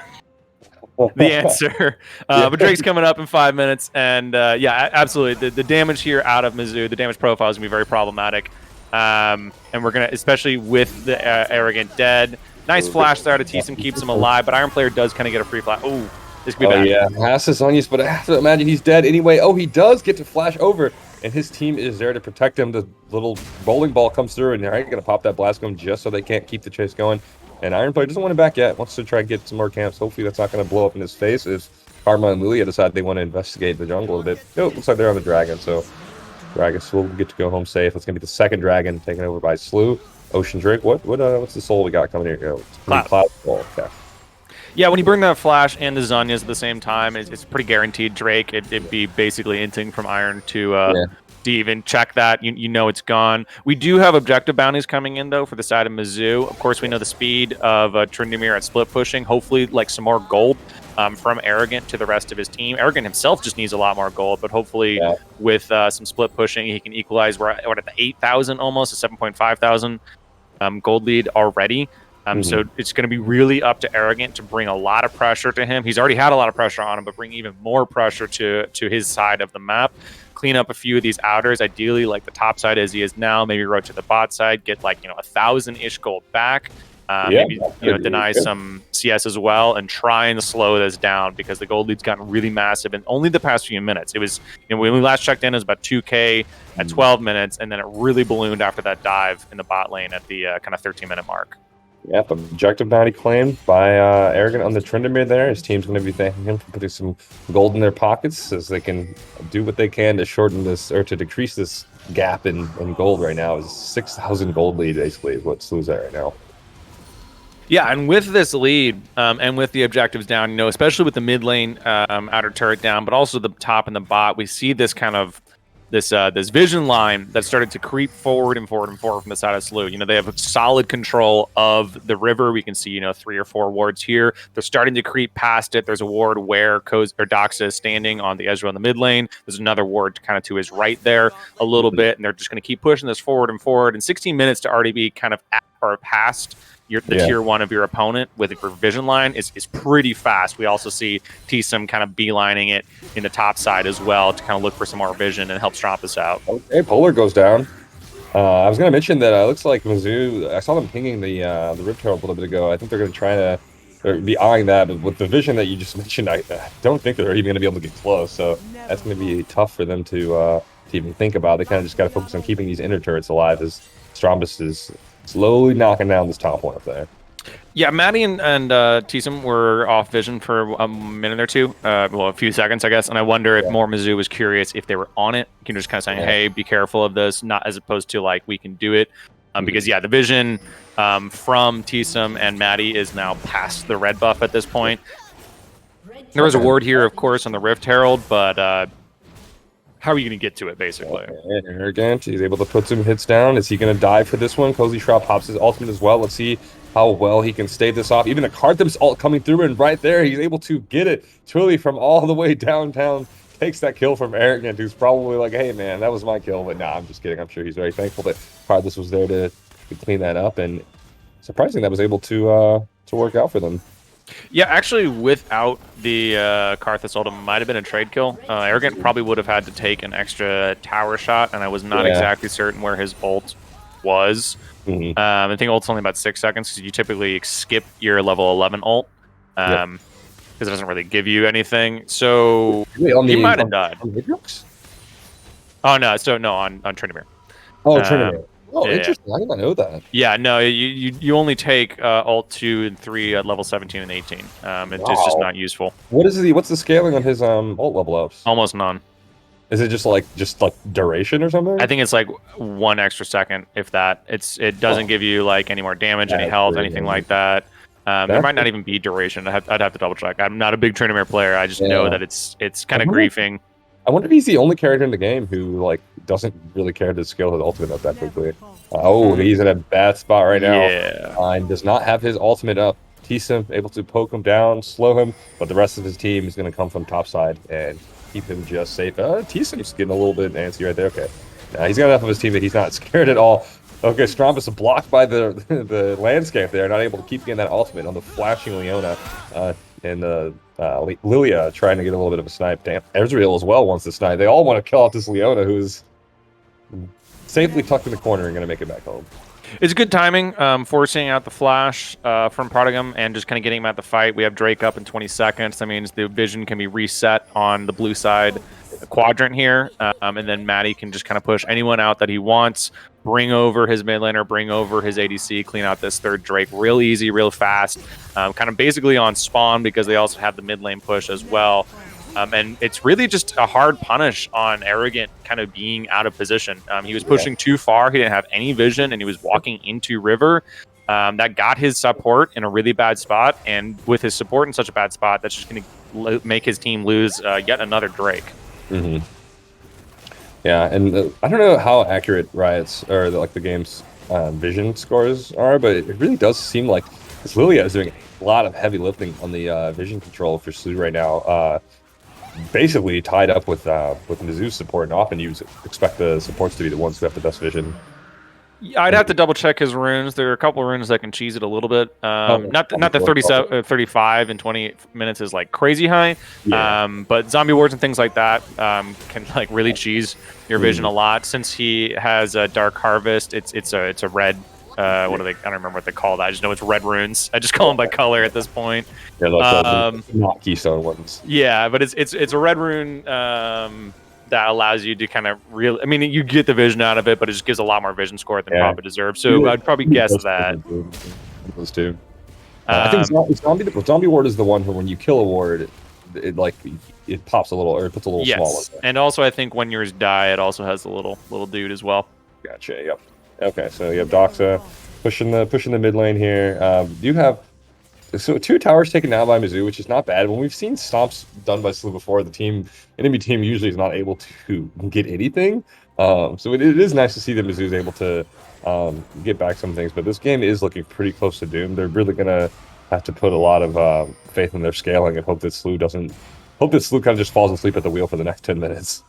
answer. But Drake's coming up in 5 minutes, and absolutely. The damage here out of Mizzou, the damage profile is going to be very problematic. And we're going to, especially with the Arrogant dead. Nice flash there to Teesum, keeps him alive, but Iron Player does kind of get a free flash. Oh, this could be bad. Yeah, has his Zhonya's, but I have to imagine he's dead anyway. Oh, he does get to flash over, and his team is there to protect him. The little bowling ball comes through, and they're going to pop that blast gun just so they can't keep the chase going. And Iron Player doesn't want him back yet. Wants to try and get some more camps. Hopefully that's not going to blow up in his face as Karma and Lilia decide they want to investigate the jungle a bit. Oh, looks like they're on the dragon, so Dragus will get to go home safe. It's going to be the second dragon taken over by Slew. Ocean Drake. What's the soul we got coming here? Cloud Soul. Okay. Yeah, when you bring that flash and the Zhonya's at the same time, it's pretty guaranteed Drake. It'd be basically inting from Iron to even check that. You know it's gone. We do have objective bounties coming in, though, for the side of Mizzou. Of course, we know the speed of Tryndamere at split pushing. Hopefully, like some more gold from Arrogant to the rest of his team. Arrogant himself just needs a lot more gold, but hopefully with some split pushing, he can equalize. We're at the 8,000 almost, a 7.5 thousand gold lead already. So it's going to be really up to Arrogant to bring a lot of pressure to him. He's already had a lot of pressure on him, but bring even more pressure to his side of the map. Clean up a few of these outers, ideally like the top side as he is now. Maybe rotate to the bot side, get like 1,000-ish gold back. Maybe deny some CS as well, and try and slow this down because the gold lead's gotten really massive in only the past few minutes. It was when we last checked in, it was about 2K at 12 minutes, and then it really ballooned after that dive in the bot lane at the kind of 13-minute mark. Yep, objective bounty claimed by Arrogant on the Tryndamere there. His team's going to be thanking him for putting some gold in their pockets as they can do what they can to shorten this or to decrease this gap in gold right now. Is 6,000 gold lead basically is what Slu's at right now. Yeah, and with this lead and with the objectives down, especially with the mid lane outer turret down, but also the top and the bot, we see this kind of this vision line that started to creep forward and forward and forward from the side of Slu. They have solid control of the river. We can see 3 or 4 wards here. They're starting to creep past it. There's a ward where Doxa is standing on the Ezreal in the mid lane. There's another ward kind of to his right there a little bit, and they're just going to keep pushing this forward and forward. And 16 minutes to already be kind of at or past the tier 1 of your opponent with your vision line is pretty fast. We also see T-Sim kind of beelining it in the top side as well to kind of look for some more vision and help strop us out. Okay, Polar goes down. I was going to mention that it looks like Mizzou, I saw them pinging the Rift Herald a little bit ago. I think they're going to try to be eyeing that, but with the vision that you just mentioned, I don't think they're even going to be able to get close. So that's going to be tough for them to even think about. They kind of just got to focus on keeping these inner turrets alive as Strombus is slowly knocking down this top one up there. Yeah, Maddie and T-Sim were off vision for a minute or two, a few seconds, I guess. And I wonder if more Mizzou was curious if they were on it. You can just kind of saying, hey, be careful of this, not as opposed to like, we can do it. Because, the vision from T-Sim and Maddie is now past the red buff at this point. There was a ward here, of course, on the Rift Herald, but how are you going to get to it, basically? Okay, Arrogant, he's able to put some hits down. Is he going to die for this one? Cozy Shroud pops his ultimate as well. Let's see how well he can stave this off. Even the Karthum's ult coming through, and right there, he's able to get it. Truly, from all the way downtown, takes that kill from Arrogant, who's probably like, hey, man, that was my kill. But nah, I'm just kidding. I'm sure he's very thankful that Karthus was there to clean that up. And surprising that was able to work out for them. Yeah, actually, without the Karthus ult, it might have been a trade kill. Arrogant probably would have had to take an extra tower shot, and I was not exactly certain where his ult was. I think ult's only about 6 seconds, because you typically skip your level 11 ult, because it doesn't really give you anything. So he might have died. Oh, no, so no, on Tryndamere. Oh, Tryndamere. Oh, interesting. I did not know that. Yeah, no, you only take ult 2 and 3 at level 17 and 18. It's just not useful. What's the scaling on his ult level ups? Almost none. Is it just like duration or something? I think it's like 1 extra second, if that. It doesn't give you like any more damage, any health, anything like that. There might not even be duration. I'd have to double check. I'm not a big Tryndamere player. I just know that it's kind of griefing. I wonder if he's the only character in the game who like doesn't really care to scale his ultimate up that quickly. Oh, he's in a bad spot right now. And does not have his ultimate up. T-Sim able to poke him down, slow him, but the rest of his team is going to come from top side and keep him just safe. T-Sim's getting a little bit antsy right there. Okay, he's got enough of his team that he's not scared at all. Okay, Strombus blocked by the landscape there, not able to keep getting that ultimate on the flashing Leona. And Lilia trying to get a little bit of a snipe. Damn, Ezreal as well wants to snipe. They all want to kill out this Leona, who's safely tucked in the corner and going to make it back home. It's good timing, forcing out the flash from Prodigum and just kind of getting him at the fight. We have Drake up in 20 seconds. That means the vision can be reset on the blue side quadrant here, and then Maddie can just kind of push anyone out that he wants, bring over his mid laner, bring over his ADC, clean out this third Drake real easy, real fast, kind of basically on spawn because they also have the mid lane push as well. And it's really just a hard punish on Arrogant kind of being out of position. He was pushing too far. He didn't have any vision, and he was walking into river. That got his support in a really bad spot. And with his support in such a bad spot, that's just going to make his team lose yet another Drake. Yeah, and I don't know how accurate Riot's or like the game's vision scores are, but it really does seem like this Lilia is doing a lot of heavy lifting on the vision control for Slu right now. Basically tied up with Mizzou's support, and often you expect the supports to be the ones who have the best vision. I'd have to double check his runes. There are a couple of runes that can cheese it a little bit. Not the 37, 35 and 20 minutes is like crazy high. Yeah. But zombie wards and things like that can like really cheese your vision a lot. Since he has a dark harvest, it's a red. What do they? I don't remember what they call that. I just know it's red runes. I just call them by color at this point. Yeah, like the not keystone ones. Yeah, but it's a red rune that allows you to kind of I mean, you get the vision out of it, but it just gives a lot more vision score than probably deserves. So I'd probably guess that. Those two. I think zombie ward is the one where when you kill a ward, it pops a little or it puts a little small. Yes, and also I think when yours die, it also has a little dude as well. Gotcha. Yep. Okay, so you have Doxa pushing the mid lane here. You have 2 towers taken down by Mizzou, which is not bad. When we've seen stomps done by Slu before, the enemy team usually is not able to get anything. So it is nice to see that Mizzou is able to get back some things. But this game is looking pretty close to doom. They're really gonna have to put a lot of faith in their scaling and hope that Slu kind of just falls asleep at the wheel for the next 10 minutes.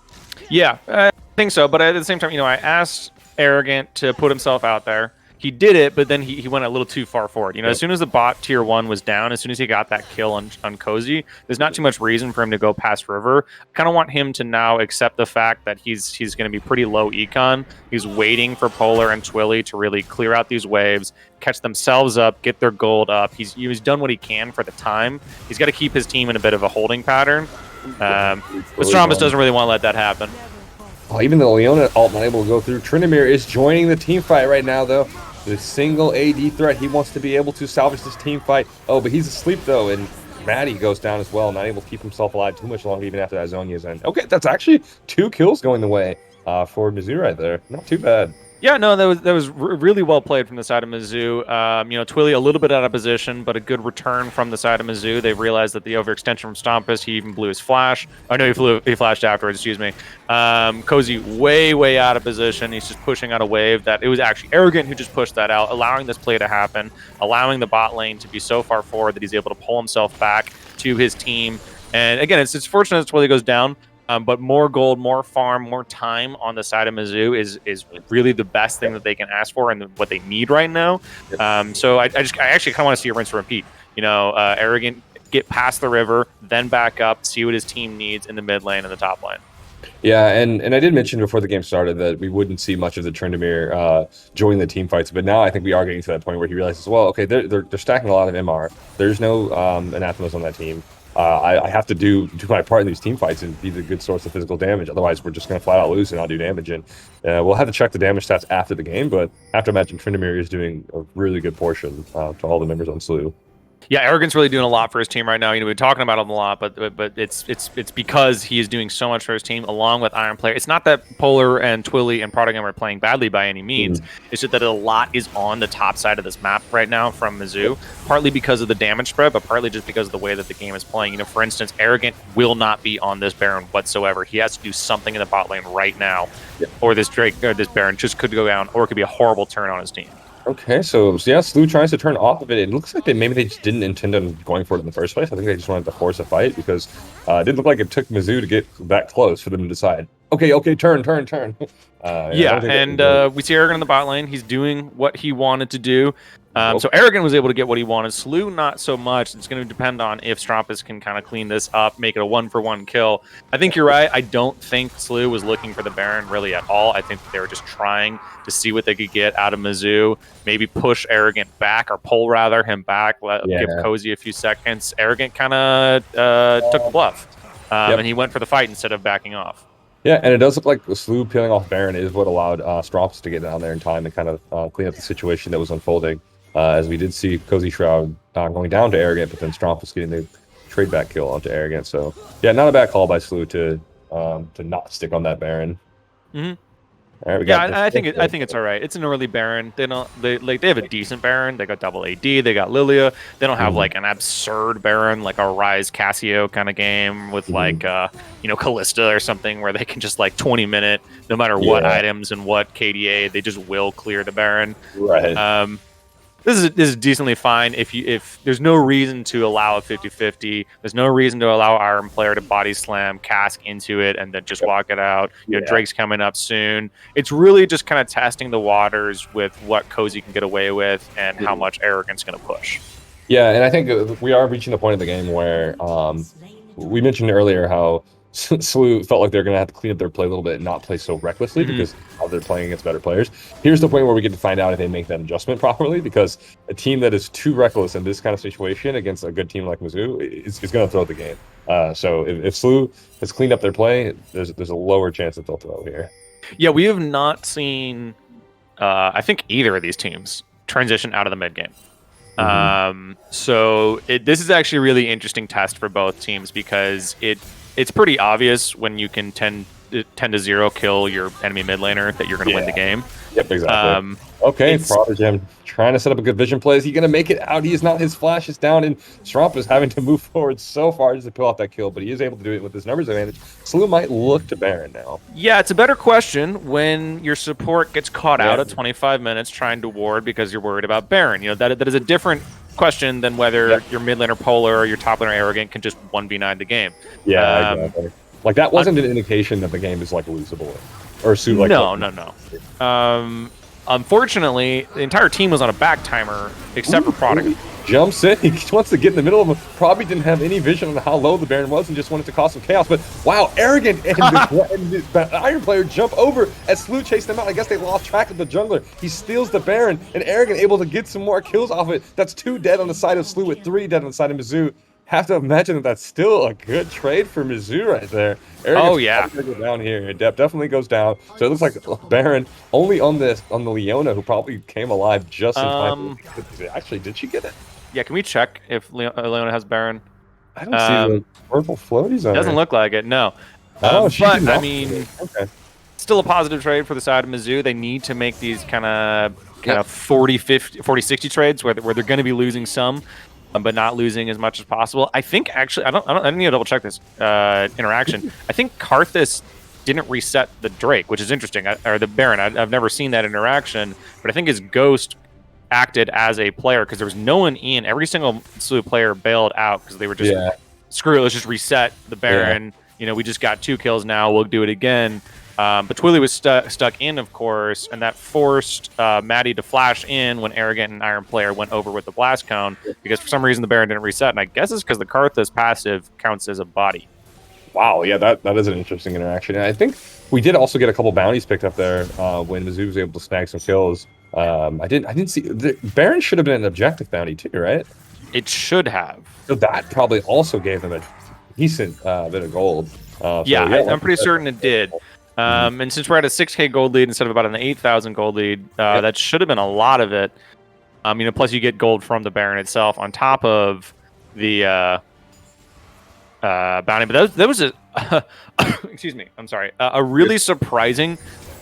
Yeah, I think so. But at the same time, I asked Arrogant to put himself out there. He did it, but then he went a little too far forward. As soon as the bot tier 1 was down, as soon as he got that kill on Cozy, there's not too much reason for him to go past River. I kind of want him to now accept the fact that he's going to be pretty low econ. He's waiting for Polar and Twilly to really clear out these waves, catch themselves up, get their gold up. He's done what he can for the time. He's got to keep his team in a bit of a holding pattern. But Strombus doesn't really want to let that happen. Oh, even though Leona ult not able to go through, Tryndamere is joining the team fight right now, though. The single AD threat, he wants to be able to salvage this team fight. Oh, but he's asleep, though, and Maddie goes down as well, not able to keep himself alive too much longer, even after that Zhonya's end. Okay, that's actually 2 kills going the way for Mizzou right there. Not too bad. Yeah, no, that was really well played from the side of Mizzou. Twilly a little bit out of position, but a good return from the side of Mizzou. They realized that the overextension from Stompus, he even blew his flash. Oh no, he flashed afterwards. Excuse me. Cozy way out of position. He's just pushing out a wave that it was actually Arrogant who just pushed that out, allowing this play to happen, allowing the bot lane to be so far forward that he's able to pull himself back to his team. And again, it's fortunate that Twilly goes down. But more gold, more farm, more time on the side of Mizzou is really the best thing that they can ask for and what they need right now. So I actually kind of want to see a rinse and repeat. Arrogant get past the river, then back up, see what his team needs in the mid lane and the top lane. Yeah, and I did mention before the game started that we wouldn't see much of the Tryndamere join the team fights, but now I think we are getting to that point where he realizes, well, okay, they're stacking a lot of MR. There's no anathemas on that team. I have to do my part in these team fights and be the good source of physical damage. Otherwise, we're just going to flat out lose and not do damage. And we'll have to check the damage stats after the game. But after imagine Tryndamere is doing a really good portion to all the members on Slu. Yeah, Arrogant's really doing a lot for his team right now. We're talking about him a lot, but it's because he is doing so much for his team along with Iron Player. It's not that Polar and Twilly and Protagam are playing badly by any means. It's just that a lot is on the top side of this map right now from Mizzou, partly because of the damage spread, but partly just because of the way that the game is playing. For instance, Arrogant will not be on this Baron whatsoever. He has to do something in the bot lane right now, or this Baron just could go down, or it could be a horrible turn on his team. Okay, so yeah, Slu tries to turn off of it. It looks like maybe they just didn't intend on going for it in the first place. I think they just wanted to force a fight because it didn't look like it took Mizzou to get that close for them to decide. Okay, turn. We see Arrogant in the bot lane. He's doing what he wanted to do. So Arrogant was able to get what he wanted. Slu, not so much. It's going to depend on if Strompus can kind of clean this up, make it a 1-for-1 kill. I think you're right. I don't think Slu was looking for the Baron really at all. I think they were just trying to see what they could get out of Mizzou. Maybe push Arrogant back or pull rather him back. Give Cozy a few seconds. Arrogant kind of took the bluff. And he went for the fight instead of backing off. Yeah, and it does look like the Slu peeling off Baron is what allowed Strompus to get down there in time and kind of clean up the situation that was unfolding. As we did see Cozy Shroud going down to Arrogant, but then Strompus getting the trade back kill onto Arrogant. So yeah, not a bad call by Slu to not stick on that Baron. All right, we Yeah, got the I think it's all right. It's an early Baron. They have a decent Baron. They got double AD. They got Lilia. They don't have Mhm, like an absurd Baron like a Rise Cassio kind of game with mhm. like Callista or something where they can just like 20-minute no matter what Yeah, items and what KDA they just will clear the Baron. right. Um, this is decently fine if there's no reason to allow a 50-50. There's no reason to allow Iron Player to body slam, cask into it, and then just Yep. walk it out. Yeah. Drake's coming up soon. It's really just kind of testing the waters with what Cozy can get away with and how Mhm. much Arrogant's going to push. Yeah, and I think we are reaching the point of the game where we mentioned earlier how Slew felt like they're going to have to clean up their play a little bit and not play so recklessly Mhm. because how they're playing against better players. Here's the point where we get to find out if they make that adjustment properly, because a team that is too reckless in this kind of situation against a good team like Mizzou is going to throw the game. So if Slew has cleaned up their play, there's a lower chance that they'll throw here. Yeah, we have not seen, I think, either of these teams transition out of the mid game. So this is actually a really interesting test for both teams because it's pretty obvious when you can 10 to 0 kill your enemy mid laner that you're going to win the game. Yep, exactly. Okay, Prodigy trying to set up a good vision play. Is he going to make it out? He is not. His flash is down, and Shrump is having to move forward so far just to pull off that kill, but he is able to do it with his numbers advantage. Slew might look to Baron now. Yeah, it's a better question when your support gets caught out at 25 minutes trying to ward because you're worried about Baron. That is a different question than whether your mid laner Polar or your top laner Arrogant can just 1v9 the game. Yeah, exactly. Like, that wasn't an indication that the game is, like, losable. Or suit like No. Unfortunately, the entire team was on a back timer except for Prodigy. Jumps in. He wants to get in the middle of them. Probably didn't have any vision on how low the Baron was and just wanted to cause some chaos. But wow, Arrogant and the Iron Player jump over as Slew chased them out. I guess they lost track of the jungler. He steals the Baron, and Arrogant able to get some more kills off it. That's 2 dead on the side of Slew with 3 dead on the side of Mizzou. Have to imagine that that's still a good trade for Mizzou right there. Oh yeah, go down here. Definitely goes down. So it looks like Baron only on the Leona, who probably came alive just in time. Actually, did she get it? Yeah, can we check if Leona has Baron? I don't see the purple floaties on Doesn't look like it, no. Oh, but I mean, okay. Still a positive trade for the side of Mizzou. They need to make these kind of 40, 50, 40, 60 trades where they're going to be losing some, but not losing as much as possible. I think actually, I need to double check this interaction. I think Karthus didn't reset the Drake, which is interesting, or the Baron. I've never seen that interaction, but I think his Ghost acted as a player because there was no one in. Every single Slew player bailed out because they were just screw it, let's just reset the Baron. We just got 2 kills now, we'll do it again. But Twilly was stuck in, of course, and that forced Maddie to flash in when Arrogant and Iron Player went over with the Blast Cone because for some reason the Baron didn't reset, and I guess it's because the Karthus passive counts as a body. Wow, yeah, that is an interesting interaction. And I think we did also get a couple bounties picked up there when Mizzou was able to snag some kills. I didn't see the Baron should have been an objective bounty too, right? It should have. So that probably also gave them a decent bit of gold. I'm pretty certain it did. And since we're at a 6K gold lead instead of about an 8,000 gold lead, that should have been a lot of it. Plus you get gold from the Baron itself on top of the bounty. But that was a excuse me, I'm sorry, a really surprising,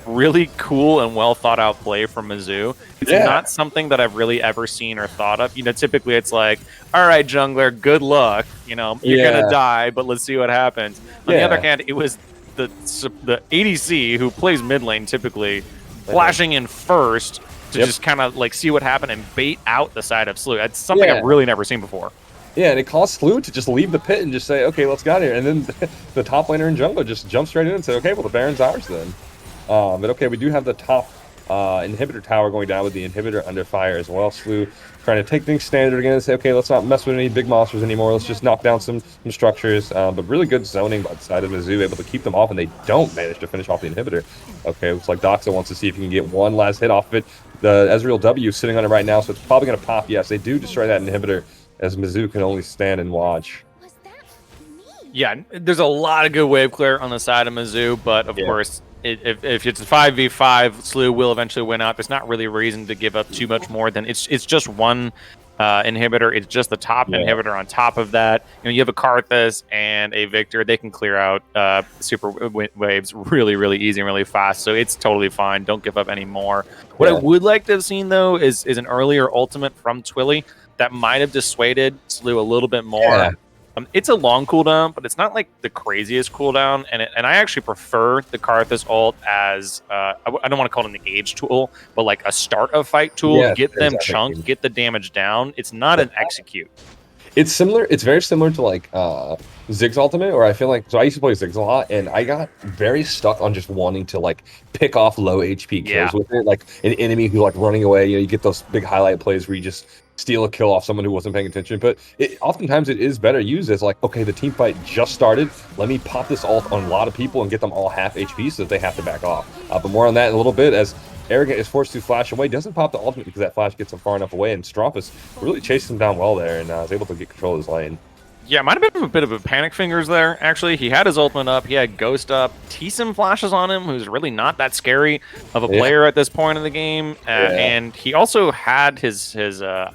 really cool and well thought out play from Mizzou. It's not something that I've really ever seen or thought of. Typically it's like, all right, jungler, good luck. You're gonna die, but let's see what happens. On the other hand, it was the ADC who plays mid lane typically flashing in first to just kind of like see what happened and bait out the side of Slew. That's something I've really never seen before. Yeah, and it caused Slew to just leave the pit and just say, okay, let's get out of here. And then the top laner and jungler just jump straight in and say, okay, well, the Baron's ours then. But okay, we do have the top inhibitor tower going down with the inhibitor under fire as well. Slew trying to take things standard again and say, okay, let's not mess with any big monsters anymore. Let's just knock down some structures. But really good zoning by the side of Mizzou, able to keep them off, and they don't manage to finish off the inhibitor. Okay, looks like Doxa wants to see if he can get one last hit off of it. The Ezreal W is sitting on it right now, so it's probably going to pop. Yes, they do destroy that inhibitor, as Mizzou can only stand and watch. Yeah, there's a lot of good wave clear on the side of Mizzou, but of course, if it's a 5v5, Slew will eventually win out. There's not really a reason to give up too much more than it's just one inhibitor. It's just the top Yeah. inhibitor on top of that. You have a Karthus and a Victor. They can clear out super waves really, really easy and really fast. So it's totally fine. Don't give up any more. What I would like to have seen, though, is an earlier ultimate from Twilly that might have dissuaded Slew a little bit more. Yeah. It's a long cooldown, but it's not like the craziest cooldown, and I actually prefer the Karthus ult as I don't want to call it an engage tool, but like a start of fight tool. Yeah, Get them exactly. chunked, get the damage down. It's not an execute. It's similar. It's very similar to like Ziggs Ultimate, or I feel like so I used to play Ziggs a lot, and I got very stuck on just wanting to like pick off low HP kills with it, like an enemy who like running away. You get those big highlight plays where you just steal a kill off someone who wasn't paying attention. But oftentimes it is better used as like, okay, the team fight just started. Let me pop this ult on a lot of people and get them all half HP so that they have to back off. But more on that in a little bit as Arrogant is forced to flash away, doesn't pop the ultimate because that flash gets him far enough away, and Strompus really chased him down well there and is able to get control of his lane. Yeah, might have been a bit of a panic fingers there, actually. He had his ultimate up, he had Ghost up, T-Sim flashes on him, who's really not that scary of a player at this point in the game, and he also had his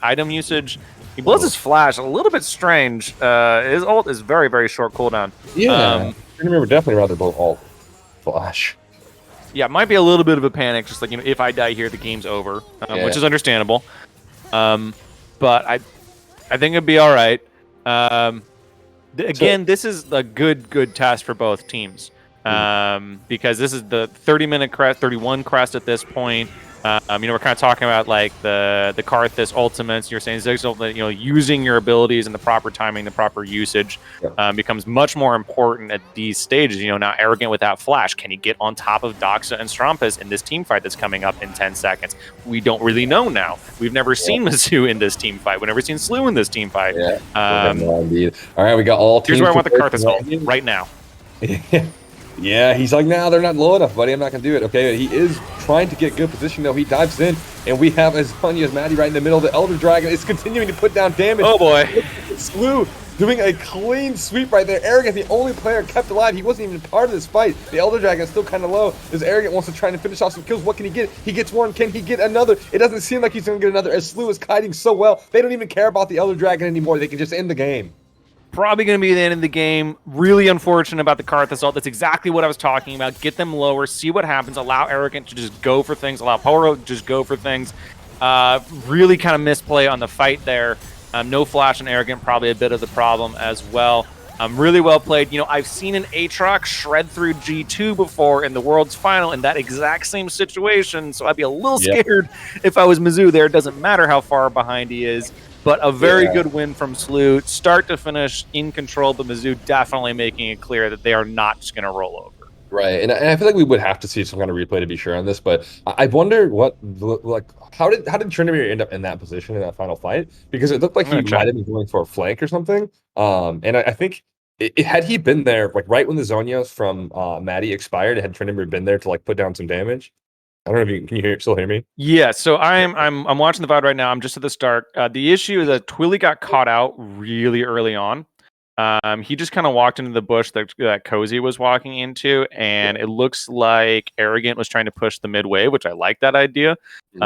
item usage. He blows his flash, a little bit strange. His ult is very, very short cooldown. I remember definitely rather blow ult flash. Yeah, it might be a little bit of a panic, just like, if I die here, the game's over, which is understandable. But I think it'd be all right. Again, this is a good test for both teams, because this is the 30-minute crest, 31 crest at this point. We're kind of talking about like the Karthus ultimates. You're saying Ziggs ultimate, using your abilities and the proper timing, the proper usage becomes much more important at these stages. Now Arrogant with that flash, can he get on top of Doxa and Strompus in this team fight that's coming up in 10 seconds? We don't really know now. We've never seen Mizzou in this team fight. We've never seen Slew in this team fight. Indeed. All right, we got all teams. Here's where I want the Karthus ult right now. Yeah, he's like, nah, they're not low enough, buddy. I'm not going to do it. Okay, he is trying to get good position, though. He dives in, and we have as funny as Maddie right in the middle. The Elder Dragon is continuing to put down damage. Oh, boy. Slew doing a clean sweep right there. Arrogant, the only player kept alive. He wasn't even part of this fight. The Elder Dragon is still kind of low. As Arrogant wants to try and finish off some kills. What can he get? He gets one. Can he get another? It doesn't seem like he's going to get another, as Slew is kiting so well. They don't even care about the Elder Dragon anymore. They can just end the game. Probably going to be the end of the game. Really unfortunate about the Karthus ult. That's exactly what I was talking about. Get them lower, see what happens, allow Arrogant to just go for things, allow Poro to just go for things. Really kind of misplay on the fight there. No flash on Arrogant, probably a bit of the problem as well. Really well played. I've seen an Aatrox shred through G2 before in the World's Final in that exact same situation, so I'd be a little scared if I was Mizzou there. It doesn't matter how far behind he is. But a very good win from Slew, start to finish in control, but Mizzou definitely making it clear that they are not just going to roll over. Right, and I feel like we would have to see some kind of replay to be sure on this, but I wonder how did Tryndamere end up in that position in that final fight? Because it looked like he might have been going for a flank or something. And I think had he been there like right when the Zonios from Maddie expired, had Tryndamere been there to like put down some damage? I don't know if you still hear me? Yeah, so I'm watching the VOD right now. I'm just at the start. The issue is that Twilly got caught out really early on. He just kind of walked into the bush that Cozy was walking into, and it looks like Arrogant was trying to push the mid wave, which I like that idea. Get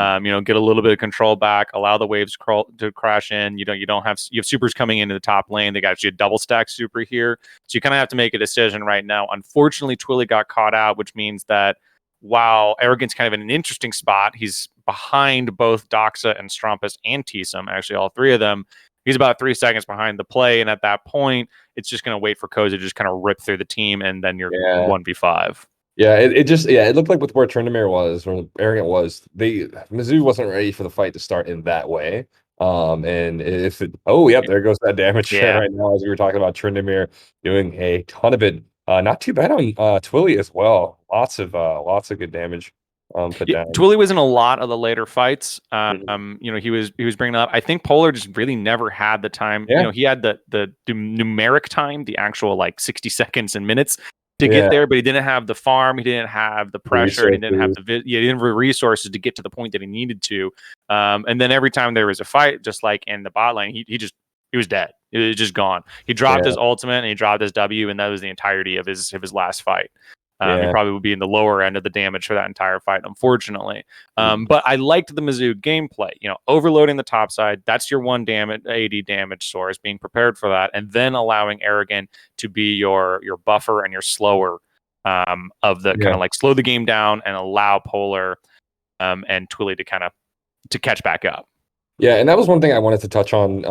a little bit of control back, allow the waves to crash in. You have supers coming into the top lane. They got you a double stack super here, so you kind of have to make a decision right now. Unfortunately, Twilly got caught out, which means that while Arrogant's kind of in an interesting spot, he's behind both Doxa and Strompus and T-Sim, actually all three of them. He's about 3 seconds behind the play, and at that point, it's just going to wait for Cozy to just kind of rip through the team, and then you're 1v5. Yeah, it looked like with where Tryndamere was, where Arrogant was, Mizzou wasn't ready for the fight to start in that way. And there goes that damage right now, as we were talking about Tryndamere doing a ton of it. Not too bad on Twilly as well. Lots of good damage put down. Twilly was in a lot of the later fights. He was bringing up. I think Polar just really never had the time. He had the numeric time, the actual like 60 seconds and minutes to get there, but he didn't have the farm. He didn't have the pressure. He didn't have he didn't have the resources to get to the point that he needed to. And then every time there was a fight, just like in the bot lane, he was dead. It was just gone. He dropped his ultimate and he dropped his W, and that was the entirety of his last fight. He Yeah. probably would be in the lower end of the damage for that entire fight, unfortunately. Mm. But I liked the Mizzou gameplay. Overloading the top side, that's your one AD damage source, being prepared for that, and then allowing Arrogant to be your buffer and your slower of the Yeah. kind of like slow the game down and allow Polar and Twilly to kind of to catch back up. Yeah, and that was one thing I wanted to touch on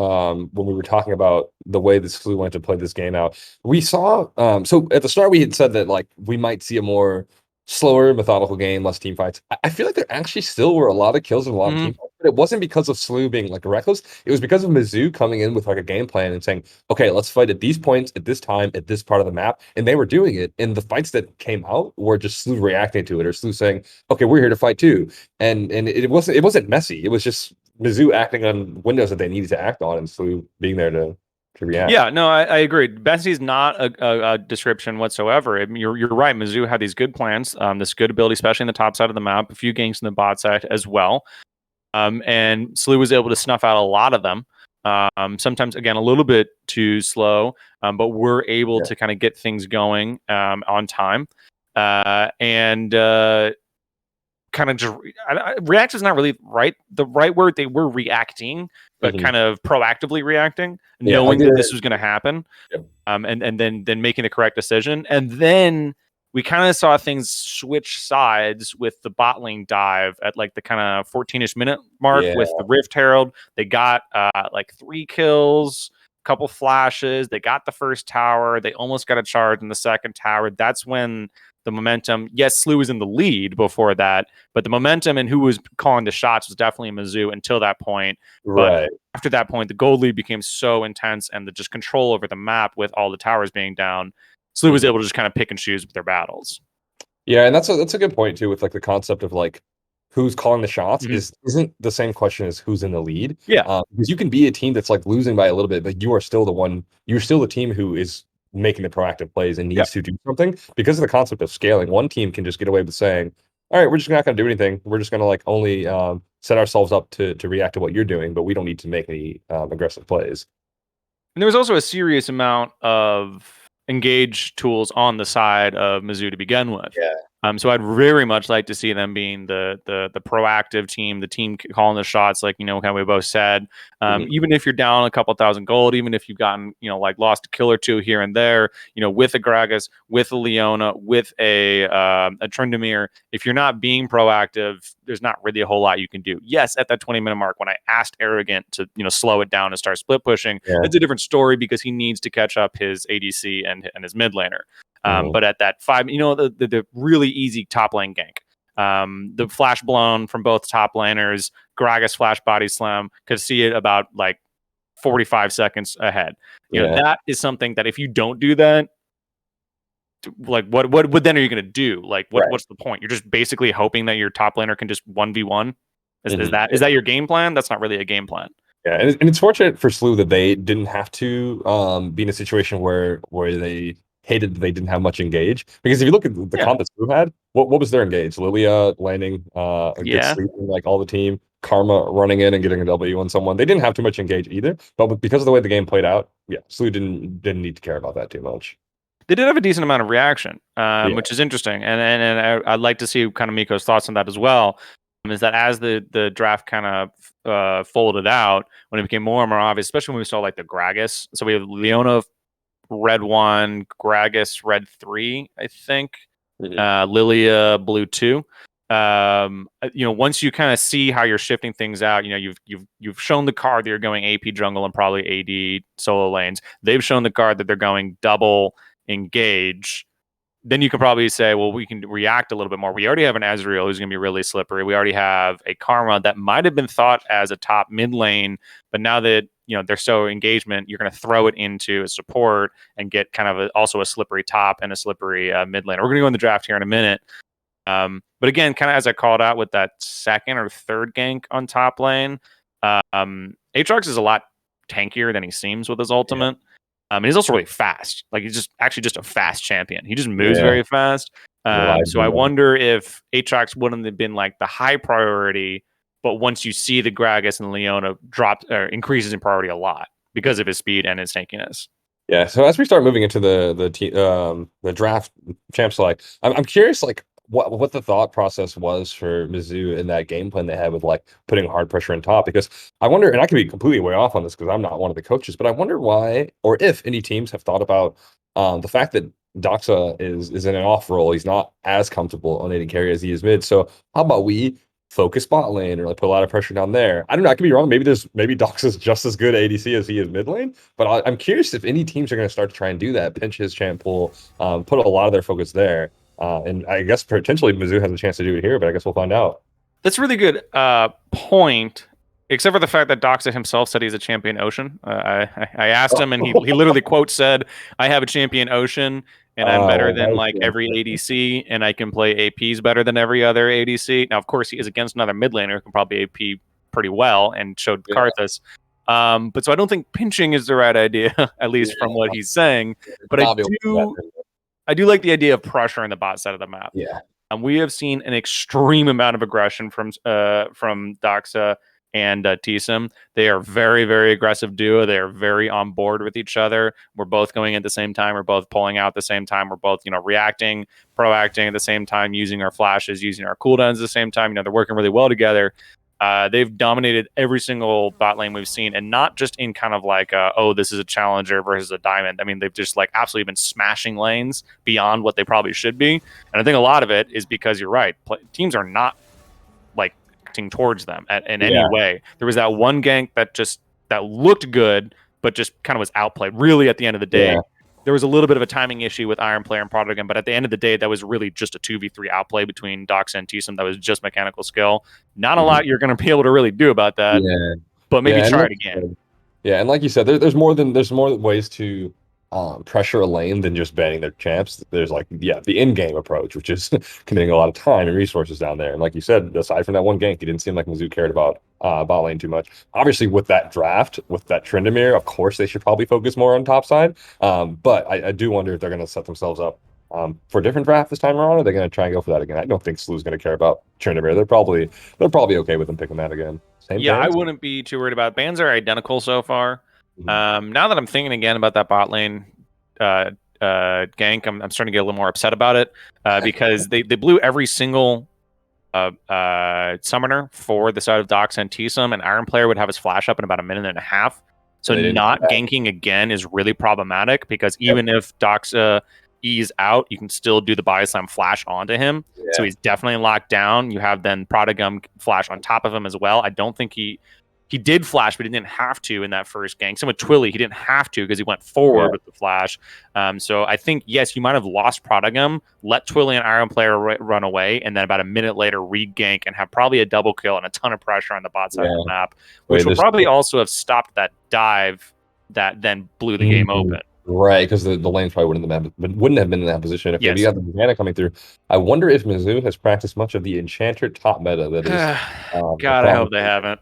when we were talking about the way the SLU wanted to play this game out. We saw so at the start we had said that like we might see a more slower, methodical game, less team fights. I feel like there actually still were a lot of kills and a lot of team fights, but it wasn't because of SLU being like reckless. It was because of Mizzou coming in with like a game plan and saying, okay, let's fight at these points, at this time, at this part of the map. And they were doing it. And the fights that came out were just SLU reacting to it or SLU saying, okay, we're here to fight too. And it wasn't messy. It was just Mizzou acting on windows that they needed to act on, and SLU being there to react. Yeah, no, I agree. Bessie's not a description whatsoever. I mean, you're right. Mizzou had these good plans, this good ability, especially in the top side of the map, a few ganks in the bot side as well. And SLU was able to snuff out a lot of them. Sometimes, again, a little bit too slow, but we're able to kind of get things going on time. And kind of just react is not really the right word. They were reacting, but kind of proactively reacting, knowing that this was going to happen, and then making the correct decision. And then we kind of saw things switch sides with the bot lane dive at like the kind of 14ish minute mark with the Rift Herald. They got like 3 kills, couple flashes. They got the first tower. They almost got a charge in the second tower. That's when the momentum, yes, SLU was in the lead before that, but the momentum and who was calling the shots was definitely Mizzou until that point. Right. But after that point, the gold lead became so intense and the just control over the map with all the towers being down, SLU was able to just kind of pick and choose with their battles. Yeah, and that's a good point too, with like the concept of like who's calling the shots isn't the same question as who's in the lead. Yeah. Because you can be a team that's like losing by a little bit, but you are still you're still the team who is making the proactive plays and needs to do something because of the concept of scaling. One team can just get away with saying, all right, we're just not going to do anything. We're just going to like only set ourselves up to react to what you're doing, but we don't need to make any aggressive plays. And there was also a serious amount of engage tools on the side of Mizzou to begin with. Yeah. So I'd very much like to see them being the proactive team, the team calling the shots, like kind of we both said. Even if you're down a couple thousand gold, even if you've gotten like lost a kill or two here and there, with a Gragas, with a Leona, with a Tryndamere, if you're not being proactive, there's not really a whole lot you can do. Yes, at that 20-minute mark, when I asked Arrogant to slow it down and start split pushing, it's a different story because he needs to catch up his ADC and his mid laner. But at that 5, the really easy top lane gank, the flash blown from both top laners, Gragas flash body slam, could see it about like 45 seconds ahead. That is something that if you don't do that, like what then are you going to do? Like what's the point? You're just basically hoping that your top laner can just 1v1. Is that your game plan? That's not really a game plan. Yeah, and it's fortunate for SLU that they didn't have to be in a situation where they hated that they didn't have much engage. Because if you look at the comp that SLU had, what was their engage? Lilia landing a good sleep in like all the team, Karma running in and getting a W on someone. They didn't have too much engage either. But because of the way the game played out, SLU didn't need to care about that too much. They did have a decent amount of reaction, which is interesting. And I'd like to see kind of Miko's thoughts on that as well. Is that as the draft kind of folded out, when it became more and more obvious, especially when we saw like the Gragas. So we have Leona red 1, Gragas red 3, I think. Lilia blue 2. Once you kind of see how you're shifting things out, you've shown the card that you're going AP jungle and probably AD solo lanes. They've shown the card that they're going double engage. Then you can probably say, well, we can react a little bit more. We already have an Azrael who's going to be really slippery. We already have a Karma that might have been thought as a top mid lane, but now that they're so engagement, you're going to throw it into a support and get kind of also a slippery top and a slippery mid lane. We're going to go in the draft here in a minute. But again, kind of as I called out with that second or third gank on top lane, Aatrox is a lot tankier than he seems with his ultimate. And he's also really fast. Like he's just a fast champion. He just moves very fast. So I wonder if Aatrox wouldn't have been like the high priority, but once you see the Gragas and Leona drop or increases in priority a lot because of his speed and his tankiness. Yeah, so as we start moving into the draft champ select, I'm curious like what the thought process was for Mizzou in that game plan they had with like putting hard pressure in top, because I wonder, and I could be completely way off on this because I'm not one of the coaches, but I wonder why or if any teams have thought about the fact that Doxa is in an off role. He's not as comfortable on any carry as he is mid. So how about we focus bot lane or like put a lot of pressure down there? I don't know. I could be wrong. Maybe Doxa's just as good ADC as he is mid lane. But I'm curious if any teams are going to start to try and do that, pinch his champ pool, put a lot of their focus there. And I guess potentially Mizzou has a chance to do it here, but I guess we'll find out. That's a really good point, except for the fact that Doxa himself said he's a champion Ocean. I asked him, and he literally quote said, "I have a champion Ocean, and I'm better Oh, than like every ADC, and I can play APs better than every other ADC." Now, of course, he is against another mid laner who can probably AP pretty well, and showed yeah, Karthus. But so I don't think pinching is the right idea, at least from what he's saying. But not be able to do that. I do like the idea of pressure in the bot side of the map. Yeah, We have seen an extreme amount of aggression from Doxa and Tsum. They are very, very aggressive duo. They are very on board with each other. We're both going at the same time. We're both pulling out at the same time. We're both, reacting, proacting at the same time, using our flashes, using our cooldowns at the same time. They're working really well together. They've dominated every single bot lane we've seen, and not just in kind of like, oh, this is a challenger versus a diamond. I mean, they've just like absolutely been smashing lanes beyond what they probably should be. And I think a lot of it is because you're right. Teams are not like acting towards them in any way. There was that one gank that looked good, but just kind of was outplayed. Really, at the end of the day, yeah, there was a little bit of a timing issue with Iron Player and Prodigan, but at the end of the day, that was really just a 2v3 outplay between Doxa and Tsum. That was just mechanical skill. Not a lot you're going to be able to really do about that, yeah, but maybe yeah. And try like it again. yeah, and like you said, there's more ways to pressure a lane than just banning their champs. There's like the in-game approach, which is committing a lot of time and resources down there. And like you said, aside from that one gank, it didn't seem like Mizzou cared about bot lane too much. Obviously, with that draft, with that Tryndamere, of course they should probably focus more on top side. But I do wonder if they're going to set themselves up for a different draft this time around. Or are they going to try and go for that again? I don't think Slew's going to care about Tryndamere. They're probably okay with them picking that again. Same Yeah, I bans? wouldn't be too worried about it. Bans are identical so far. Mhm. Now that I'm thinking again about that bot lane gank, I'm starting to get a little more upset about it because they blew every single summoner for the side of Dox and Tsum, and Iron Player would have his flash up in about a minute and a half. So They didn't do not that. ganking again is really problematic because Yep. even if Doxa E's out, you can still do the body slam flash onto him. So Yeah. he's definitely locked down. You have then Prodigum flash on top of him as well. I don't think he did flash, but he didn't have to in that first gank. Same with Twilly, he didn't have to because he went forward Yeah. with the flash. So I think, yes, you might have lost Prodigum, let Twilly and Iron Player run away, and then about a minute later re-gank and have probably a double kill and a ton of pressure on the bot side of the Yeah. map, which Wait, would there's probably also have stopped that dive that then blew the game open. right, because the lanes probably wouldn't have been in that position. Okay, we Yes. got the Banana coming through. I wonder if Mizzou has practiced much of the Enchanter top meta that is the God, I problem. hope they haven't.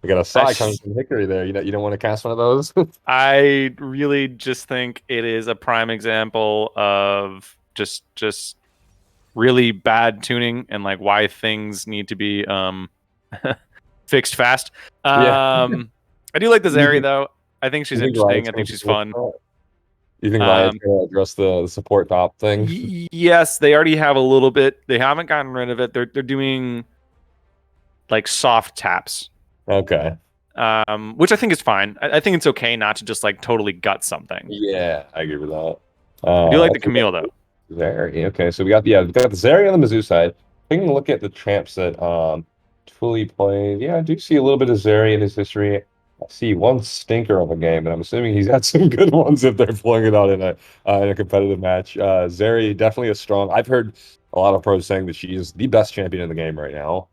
We got a I, side coming from Hickory there. You don't want to cast one of those? I really just think it is a prime example of just really bad tuning and like why things need to be fixed fast. Yeah. I do like the You Zeri think though. I think she's you think interesting. Riot's I going think to she's look fun. at that? You think Riot's Um, going to address the support top thing? yes, they already have a little bit. They haven't gotten rid of it. They're doing like soft taps, Okay. which I think is fine. I think it's okay not to just like totally gut something. Yeah, I agree with that. I do like the So Camille though. Zeri. Okay, so we got the Zeri on the Mizzou side. Taking a look at the champs that Twilly played. Yeah, I do see a little bit of Zeri in his history. I see one stinker of a game, and I'm assuming he's had some good ones if they're pulling it out in a competitive match. Zeri definitely is strong. I've heard a lot of pros saying that she is the best champion in the game right now.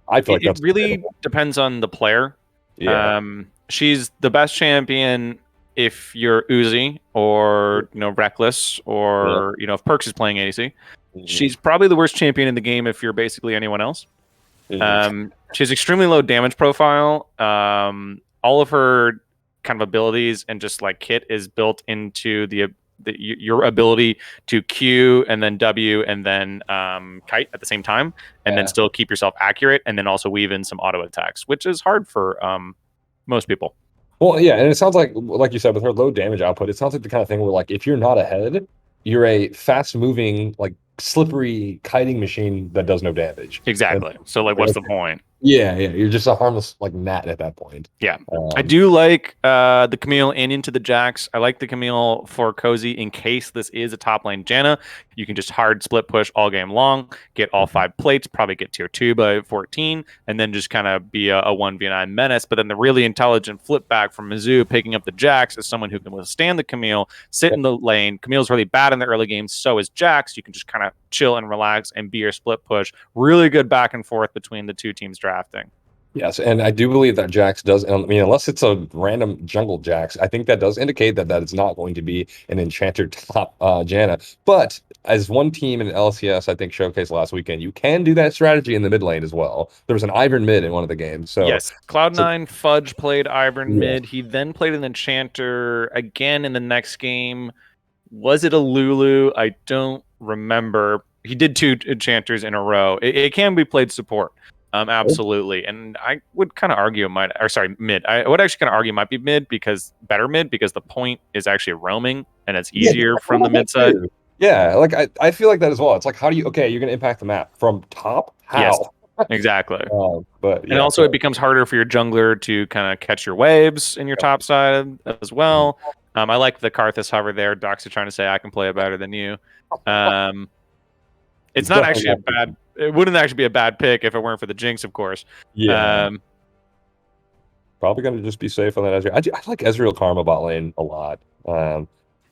I feel like It that's really debatable. depends on the player. Yeah, She's the best champion if you're Uzi or Reckless yeah. or if Perks is playing AC. Mhm. She's probably the worst champion in the game if you're basically anyone else. Mhm. She has extremely low damage profile. All of her kind of abilities and just like kit is built into your ability to Q and then W and then kite at the same time, and then Yeah. still keep yourself accurate, and then also weave in some auto attacks, which is hard for most people. Well, yeah, and it sounds like you said, with her low damage output, it sounds like the kind of thing where like if you're not ahead, you're a fast moving, like slippery kiting machine that does no damage. And Exactly. So like, what's the point? yeah, you're just a harmless like gnat at that point. Yeah. I Um, do like the Camille and into the Jax. I like the Camille for Cozy in case this is a top lane Janna. You can just hard split push all game long, get all 5 plates, probably get tier 2 by 14, and then just kind of be a 1v9 menace. But then the really intelligent flip back from Mizzou picking up the Jax is someone who can withstand the Camille, sit in the lane. Camille's really bad in the early games, so is Jax. You can just kind of chill and relax and be your split push. Really good back and forth between the two teams drafting. Yes, and I do believe that Jax does. I mean, unless it's a random jungle Jax, I think that does indicate that it's not going to be an Enchanter top Janna. But as one team in LCS, I think showcased last weekend, you can do that strategy in the mid lane as well. There was an Ivern mid in one of the games, Yes, so Cloud9 Fudge played Ivern yeah. mid. He then played an Enchanter again in the next game. Was it a Lulu? I don't remember. He did 2 Enchanters in a row. It can be played support, absolutely. And I would kind of argue it might, or sorry, mid. I would actually kind of argue it might be mid because better mid because the point is actually roaming and it's Yeah, easier I from the thought mid that side. too. Yeah, like I feel like that as well. It's like, how do you, okay, you're gonna impact the map from top? Yes, How? exactly. But And yeah, also, it so becomes harder for your jungler to kind of catch your waves in your top side as well. I like the Karthus hover there. Docs are trying to say I can play it better than you. Um, it's it's not definitely actually a not. bad. It wouldn't actually be a bad pick if it weren't for the Jinx, of course. Yeah, Um, probably gonna just be safe on that Ezreal. I like Ezreal Karma bot lane a lot.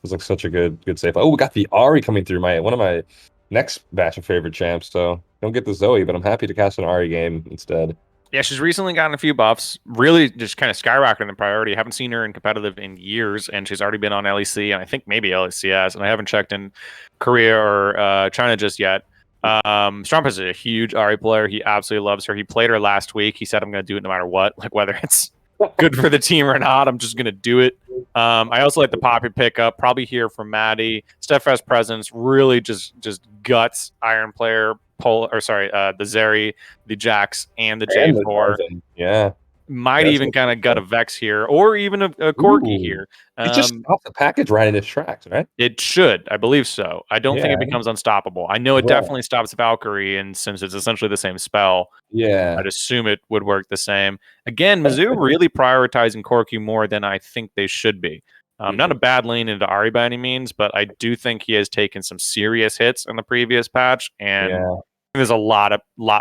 It's like such a good safe. Oh, we got the Ari coming through my one of my next batch of favorite champs. So don't get the Zoe, but I'm happy to cast an Ari game instead. yeah, she's recently gotten a few buffs. Really, just kind of skyrocketed in priority. I haven't seen her in competitive in years, and she's already been on LEC and I think maybe LECS, and I haven't checked in Korea or China just yet. Strump is a huge Ari player. He absolutely loves her. He played her last week. He said, "I'm going to do it no matter what, like whether it's good for the team or not. I'm just going to do it." I also like the Poppy pickup. Probably here from Maddie. Steadfast presence really just guts Iron player. The Zeri, the Jax, and the And the J4 Jarvan. Yeah. might That's even kind of gut a Vex here, or even a Corki ooh. here. It just stopped the package right in its tracks, right? It should, I believe so. I don't think it Yeah. becomes unstoppable. I know it Right. definitely stops Valkyrie, and since it's essentially the same spell, Yeah. I'd assume it would work the same. Again, Mizzou really prioritizing Corki more than I think they should be. Not a Mhm. bad lean into Ari by any means, but I do think he has taken some serious hits in the previous patch, and Yeah. there's a lot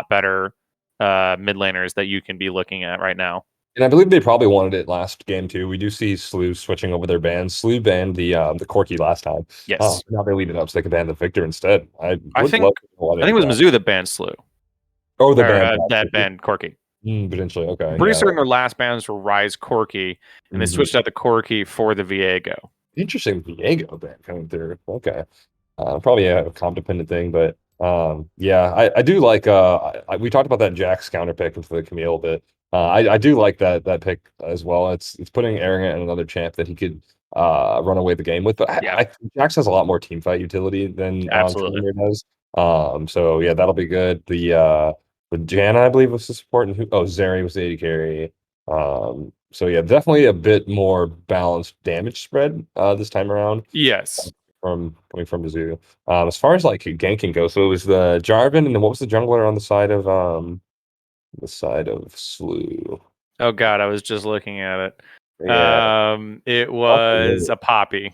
better mid laners that you can be looking at right now. And I believe they probably wanted it last game too. We do see Slew switching over their bans. Slew banned the Corki last time. Yes, Now they lead it up so they can ban the Victor instead. I I would think love to know why they I think did it was that. Mizzou that banned Slew, Oh, the or ban. that banned Corki. Potentially. I'm Okay. pretty Yeah. certain their last bans were Rise Corki, and they Mhm. switched out the Corki for the Viego. Interesting Viego ban coming through. Okay. Probably a comp dependent thing, but yeah, I do like we talked about that Jax counter pick for the Camille bit. I do like that pick as well. It's putting Arrogant in another champ that he could run away the game with. But Yeah, Jax has a lot more team fight utility than absolutely. Tryndamere does. So yeah, that'll be good. The Janna, I believe, was the support, and Zeri was the AD carry. So yeah, definitely a bit more balanced damage spread this time around Yes. from coming from Mizzou. As far as like ganking goes, so it was the Jarvan, and then what was the jungler on the side of Slew? Oh God, I was just looking at it. Yeah. It was a Poppy.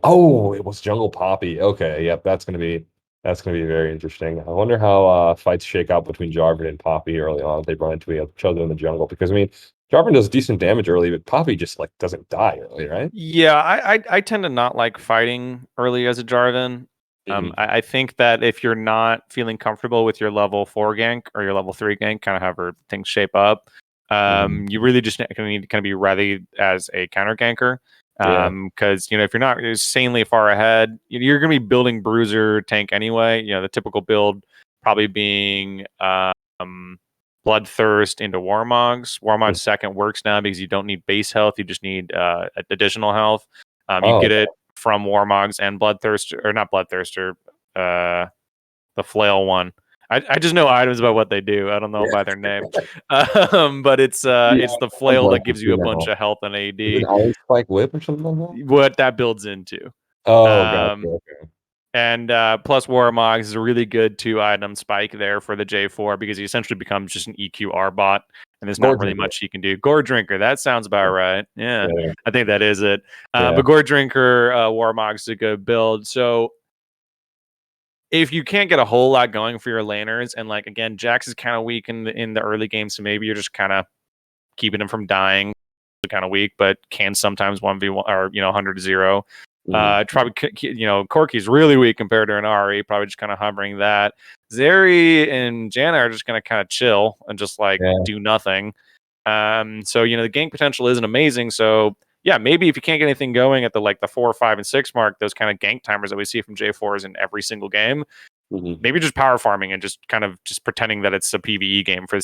Oh, it was Jungle Poppy. Okay, yep, that's gonna be very interesting. I wonder how fights shake out between Jarvan and Poppy early on if they run into each other in the jungle. Because I mean, Jarvan does decent damage early, but Poppy just like doesn't die early, right? Yeah, I tend to not like fighting early as a Jarvan. Hmm. I think that if you're not feeling comfortable with your level 4 gank or your level 3 gank, kind of however things shape up, Hmm. you really just need to kind of be ready as a counter ganker. Yeah. Because if you're not insanely far ahead, you're going to be building bruiser tank anyway. The typical build probably being Bloodthirst into Warmogs. Warmog second works now because you don't need base health; you just need additional health. You Oh, get it from Warmogs and Bloodthirster, or not Bloodthirster, the flail one. I just know items about what they do. I don't know them by their name. But it's the I'm flail that blanking gives too you a bunch now. of health and Is it AD. Iron Spike Whip or something like that? What that builds into. Oh, gotcha. Um, Okay. and plus Warmogs is a really good 2-item spike there for the J4 because he essentially becomes just an EQR bot, and there's not Gore really Drinker. much he can do. Gore Drinker, that sounds about right. Yeah, Yeah. I think that is it. Yeah. But Gore Drinker, Warmog is a good build. So if you can't get a whole lot going for your laners, and like again, Jax is kind of weak in the early game, so maybe you're just kind of keeping him from dying. Kind of weak, but can sometimes 1v1 or 100-0. Probably Corki's really weak compared to an RE. Probably just kind of hovering that. Zeri and Janna are just gonna kind of chill and just like Yeah. do nothing. So the gank potential isn't amazing. So yeah, maybe if you can't get anything going at the 4, 5, and 6 mark, those kind of gank timers that we see from J4s in every single game, maybe just power farming and just kind of just pretending that it's a PvE game for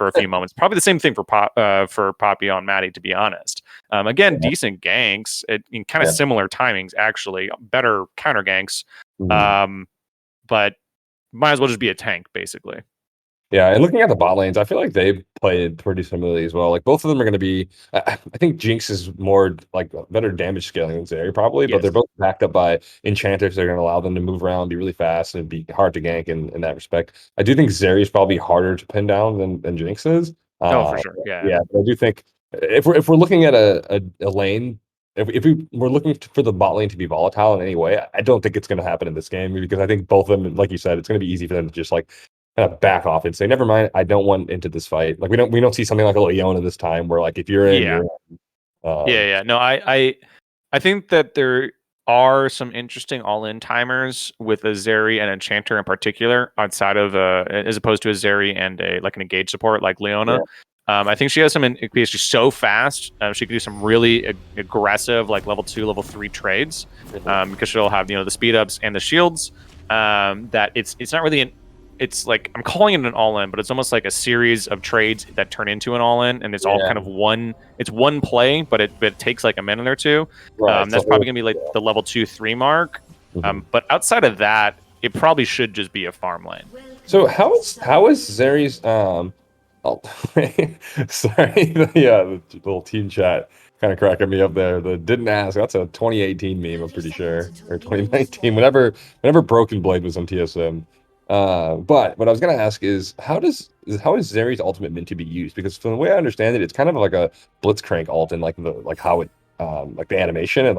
a few moments. Probably the same thing for Poppy on Maddie, to be honest. Again, decent ganks in kind of similar timings, actually better counter ganks. But might as well just be a tank, basically. Yeah, and looking at the bot lanes, I feel like they played pretty similarly as well. Like both of them are going to be. I think Jinx is more like better damage scaling than Zeri probably, but they're Yes. both backed up by enchanters. They're going to allow them to move around, be really fast, and be hard to gank in that respect. I do think Zeri is probably harder to pin down than Jinx is. Oh, for sure. Yeah. Yeah, but I do think if we're looking at a lane. If we're looking for the bot lane to be volatile in any way, I don't think it's going to happen in this game because I think both of them, like you said, it's going to be easy for them to just like kind of back off and say, never mind, I don't want into this fight. Like we don't see something like a Leona this time where like if you're in, Yeah. you're in. Yeah. No, I think that there are some interesting all-in timers with a Zeri and Enchanter in particular, outside of as opposed to a Zeri and an engage support like Leona. I think she has some because she's so fast. She can do some really aggressive level 2, level 3 trades because she'll have the speed ups and the shields. That it's not really it's like I'm calling it an all-in, but it's almost like a series of trades that turn into an all-in, and it's all kind of one play, but it takes like a minute or two. Right, that's probably gonna be like the level 2, 3 mark. But outside of that, it probably should just be a farm lane. So how is Zeri's oh, sorry, the little team chat kind of cracking me up there. The didn't ask. That's a 2018 meme, I'm pretty sure, or 2019. Whenever Broken Blade was on TSM. But what I was gonna ask is how is Zeri's ultimate meant to be used? Because from the way I understand it, it's kind of like a Blitzcrank ult and how it like the animation and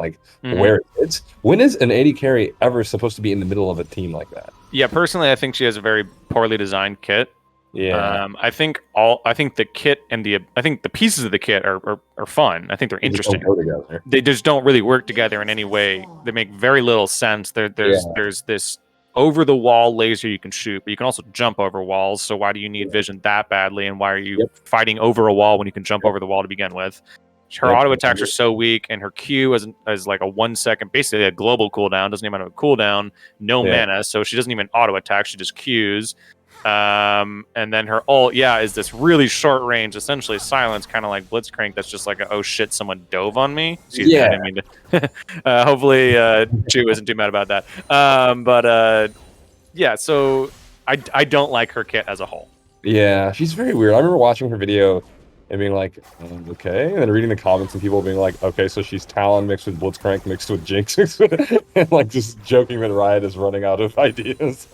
where it hits. When is an AD carry ever supposed to be in the middle of a team like that? Yeah, personally, I think she has a very poorly designed kit. Yeah. I think the kit and I think the pieces of the kit are fun. I think they're interesting. They just don't really work together in any way. They make very little sense. There's this over the wall laser you can shoot, but you can also jump over walls. So why do you need vision that badly? And why are you fighting over a wall when you can jump over the wall to begin with? Her auto attacks are so weak, and her Q is like a 1 second, basically a global cooldown. Doesn't even have a cooldown, no mana, so she doesn't even auto attack. She just Qs. And then her ult, is this really short range, essentially silence, kind of like Blitzcrank. That's just like oh shit, someone dove on me. Excuse me, I didn't mean to. Hopefully, Chu isn't too mad about that. So I don't like her kit as a whole. Yeah, she's very weird. I remember watching her video and being like, okay, and then reading the comments and people being like, okay, so she's Talon mixed with Blitzcrank mixed with Jinx, and just joking that Riot is running out of ideas.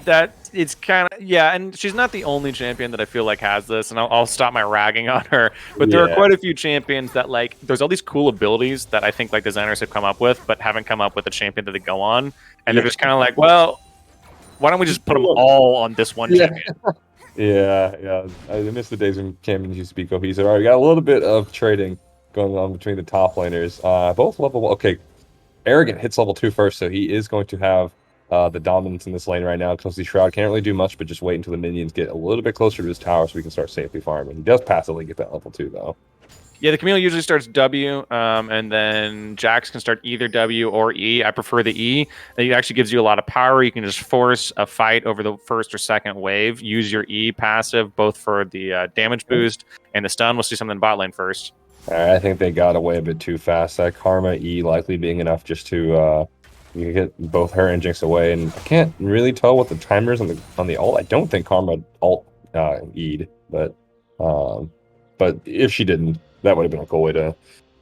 That it's kind of and she's not the only champion that I feel like has this, and I'll stop my ragging on her. But there are quite a few champions that there's all these cool abilities that I think designers have come up with, but haven't come up with a champion that they go on, and they're just kind of like, well, why don't we just put them all on this one champion? Yeah. I miss the days when champions used to be cohesive. All right, we got a little bit of trading going on between the top laners. Both level 1. Okay, Arrogant hits level 2 first, so he is going to have the dominance in this lane right now. Closely Shroud can't really do much, but just wait until the minions get a little bit closer to his tower so we can start safely farming. He does passively get that level 2, though. Yeah, the Camille usually starts W, and then Jax can start either W or E. I prefer the E. It actually gives you a lot of power. You can just force a fight over the first or second wave. Use your E passive, both for the damage boost and the stun. We'll see something in bot lane first. All right, I think they got away a bit too fast. That Karma E likely being enough just to You get both her and Jinx away, and I can't really tell what the timer is on the ult. I don't think Karma ult E'd, but if she didn't, that would have been a cool way to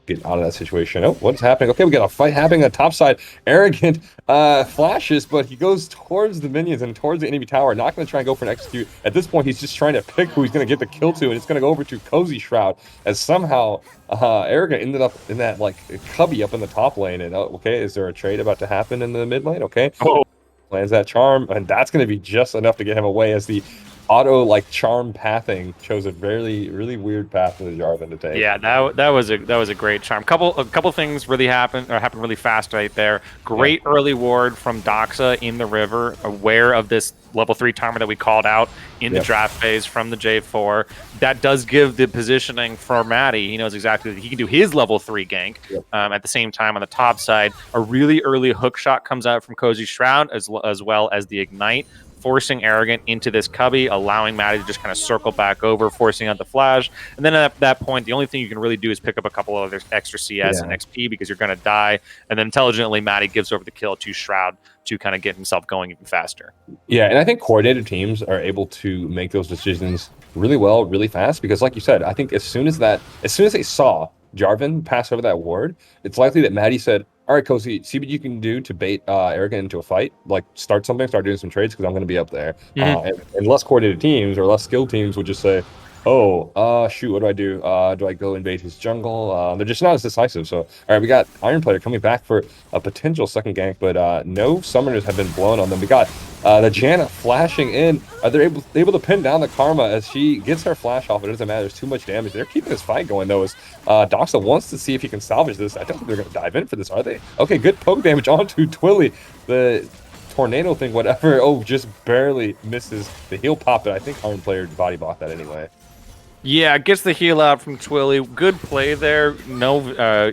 get out of that situation. Oh, what's happening? Okay, we got a fight happening on top side. Arrogant flashes, but he goes towards the minions and towards the enemy tower. Not going to try and go for an execute. At this point, he's just trying to pick who he's going to get the kill to, and it's going to go over to Cozy Shroud, as somehow Arrogant ended up in that like cubby up in the top lane. And okay, is there a trade about to happen in the mid lane? Okay. Oh, Lands that charm, and that's going to be just enough to get him away, as the auto like charm pathing chose a really weird path for the Jarvan to take. yeah, that was a great charm. A couple things really happened really fast right there. Great early ward from Doxa in the river, aware of this level 3 timer that we called out in the draft phase from the J4. That does give the positioning for Maddie. He knows exactly that he can do his level 3 gank. At the same time, on the top side, a really early hook shot comes out from Cozy Shroud, as well as the ignite, forcing Arrogant into this cubby, allowing Maddie to just kind of circle back over, forcing out the flash. And then at that point, the only thing you can really do is pick up a couple of extra CS and XP, because you're going to die. And then intelligently, Maddie gives over the kill to Shroud to kind of get himself going even faster. Yeah, and I think coordinated teams are able to make those decisions really well, really fast, because like you said, I think as soon as they saw Jarvan pass over that ward, it's likely that Maddie said, all right, Cozy, see what you can do to bait Arrogant into a fight. Like, start something, start doing some trades, because I'm going to be up there. And less coordinated teams or less skilled teams would just say, oh, shoot, what do I do? Do I go invade his jungle? They're just not as decisive. So, all right, we got Iron Player coming back for a potential second gank, but no summoners have been blown on them. We got the Janna flashing in. They're able to pin down the Karma as she gets her flash off. It doesn't matter. There's too much damage. They're keeping this fight going, though, as Doxa wants to see if he can salvage this. I don't think they're going to dive in for this, are they? Okay, good poke damage onto Twilly. The tornado thing, whatever. Oh, just barely misses the heal pop, but I think Iron Player body blocked that anyway. Yeah, gets the heal out from Twilly. Good play there. No,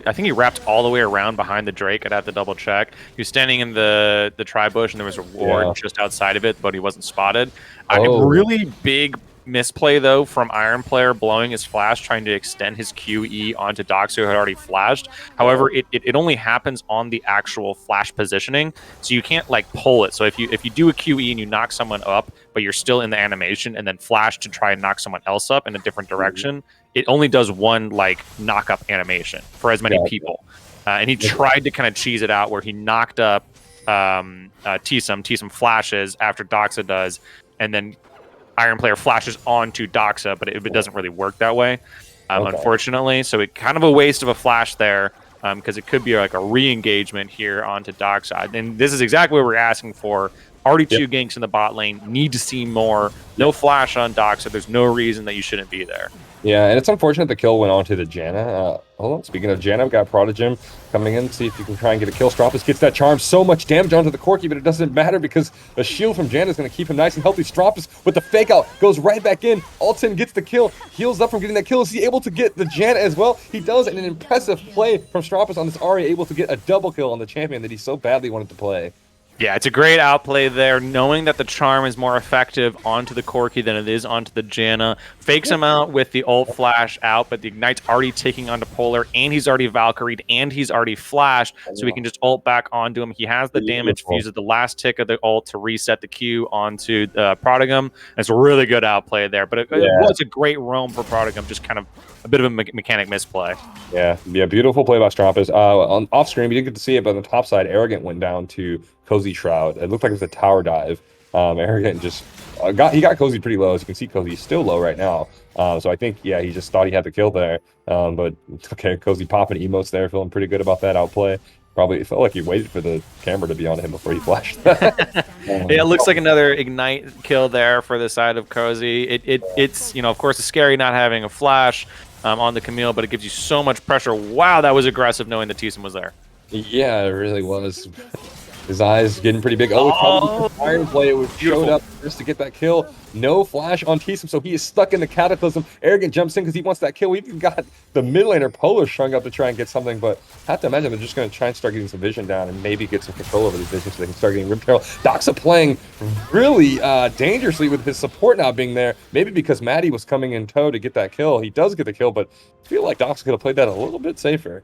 I think he wrapped all the way around behind the Drake. I'd have to double check. He was standing in the tri-bush, and there was a ward just outside of it, but he wasn't spotted. A really big misplay, though, from Iron Player blowing his flash, trying to extend his QE onto Doxa, who had already flashed. However, it only happens on the actual flash positioning, so you can't like pull it. So if you do a QE and you knock someone up, but you're still in the animation, and then flash to try and knock someone else up in a different direction, it only does one like knock up animation for as many people. And he tried to kind of cheese it out where he knocked up Tsum flashes after Doxa does, and then Iron Player flashes onto Doxa, but it doesn't really work that way, unfortunately. So it kind of a waste of a flash there, because it could be like a re-engagement here onto Doxa. And this is exactly what we're asking for. Already 2 ganks in the bot lane. Need to see more. No flash on Doxa. There's no reason that you shouldn't be there. Yeah, and it's unfortunate the kill went on to the Janna. Hold on, speaking of Janna, we've got Prodigy coming in. See if you can try and get a kill. Stropus gets that charm. So much damage onto the Corki, but it doesn't matter because a shield from Janna is going to keep him nice and healthy. Stropus with the fake out goes right back in. Alton gets the kill. Heals up from getting that kill. Is he able to get the Janna as well? He does, and an impressive play from Stropus on this Ahri, able to get a double kill on the champion that he so badly wanted to play. Yeah, it's a great outplay there, knowing that the charm is more effective onto the Corki than it is onto the Janna. Fakes him out with the ult flash out, but the Ignite's already taking onto Polar, and he's already Valkyried, and he's already flashed, so he can just ult back onto him. He has the damage, uses the last tick of the ult to reset the Q onto Prodigum. It's a really good outplay there, but it was a great roam for Prodigum, just kind of a bit of a mechanic misplay. Yeah, beautiful play by Stropus. On off screen, we didn't get to see it, but on the top side, Arrogant went down to Cozy Shroud. It looked like it was a tower dive. Arrogant just got Cozy pretty low. As you can see, Cozy's still low right now. So I think, he just thought he had the kill there. But okay, Cozy popping emotes there, feeling pretty good about that outplay. Probably felt like he waited for the camera to be on him before he flashed. It looks like another Ignite kill there for the side of Cozy. It's of course, it's scary not having a flash on the Camille, but it gives you so much pressure. Wow, that was aggressive knowing that Tsum was there. Yeah, it really was. His eyes getting pretty big. Oh, Iron Play showed up just to get that kill. No flash on Tsum, so he is stuck in the Cataclysm. Arrogant jumps in because he wants that kill. We even got the mid laner Polar strung up to try and get something, but I have to imagine they're just going to try and start getting some vision down and maybe get some control over these visions so they can start getting Rip Carol. Doxa playing really dangerously with his support not being there. Maybe because Maddie was coming in tow to get that kill. He does get the kill, but I feel like Doxa could have played that a little bit safer.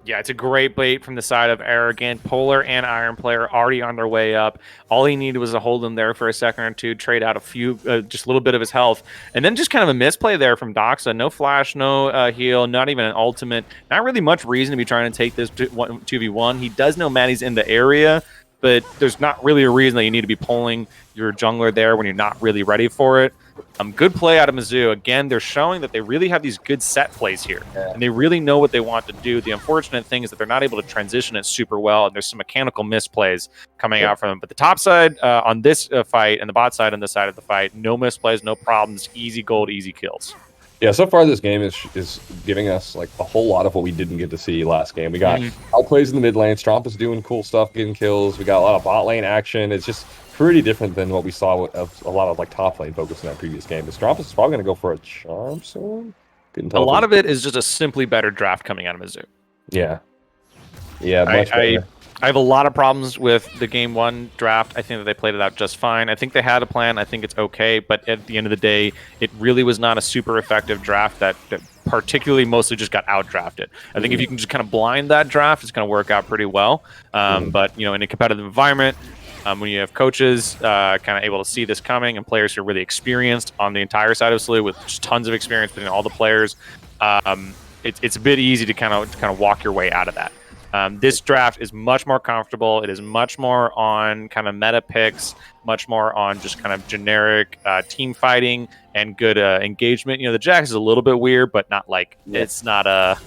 Yeah, it's a great bait from the side of Arrogant. Polar and Iron Player already on their way up. All he needed was to hold him there for a second or two, trade out a few, just a little bit of his health. And then just kind of a misplay there from Doxa. No flash, no heal, not even an ultimate. Not really much reason to be trying to take this 2v1. He does know Maddie's in the area, but there's not really a reason that you need to be pulling your jungler there when you're not really ready for it. Good play out of Mizzou. Again, they're showing that they really have these good set plays here, and they really know what they want to do. The unfortunate thing is that they're not able to transition it super well, and there's some mechanical misplays coming out from them. But the top side on this fight and the bot side on this side of the fight, no misplays, no problems, easy gold, easy kills. Yeah, so far this game is giving us like a whole lot of what we didn't get to see last game. We got outplays in the mid lane, Stromp is doing cool stuff, getting kills. We got a lot of bot lane action. It's just pretty different than what we saw of a lot of like top lane focus in that previous game. But Stromp is probably going to go for a charm soon. A lot of it is just a simply better draft coming out of Mizzou. Yeah. Yeah, much better. I have a lot of problems with the game one draft. I think that they played it out just fine. I think they had a plan. I think it's okay. But at the end of the day, it really was not a super effective draft that particularly mostly just got outdrafted. I think if you can just kind of blind that draft, it's going to work out pretty well. But, you know, in a competitive environment, when you have coaches kind of able to see this coming and players who are really experienced on the entire side of SLU with just tons of experience between all the players, it's a bit easy to kind of walk your way out of that. This draft is much more comfortable. It is much more on kind of meta picks, much more on just kind of generic team fighting and good engagement. You know, the Jax is a little bit weird, but not like it's not a.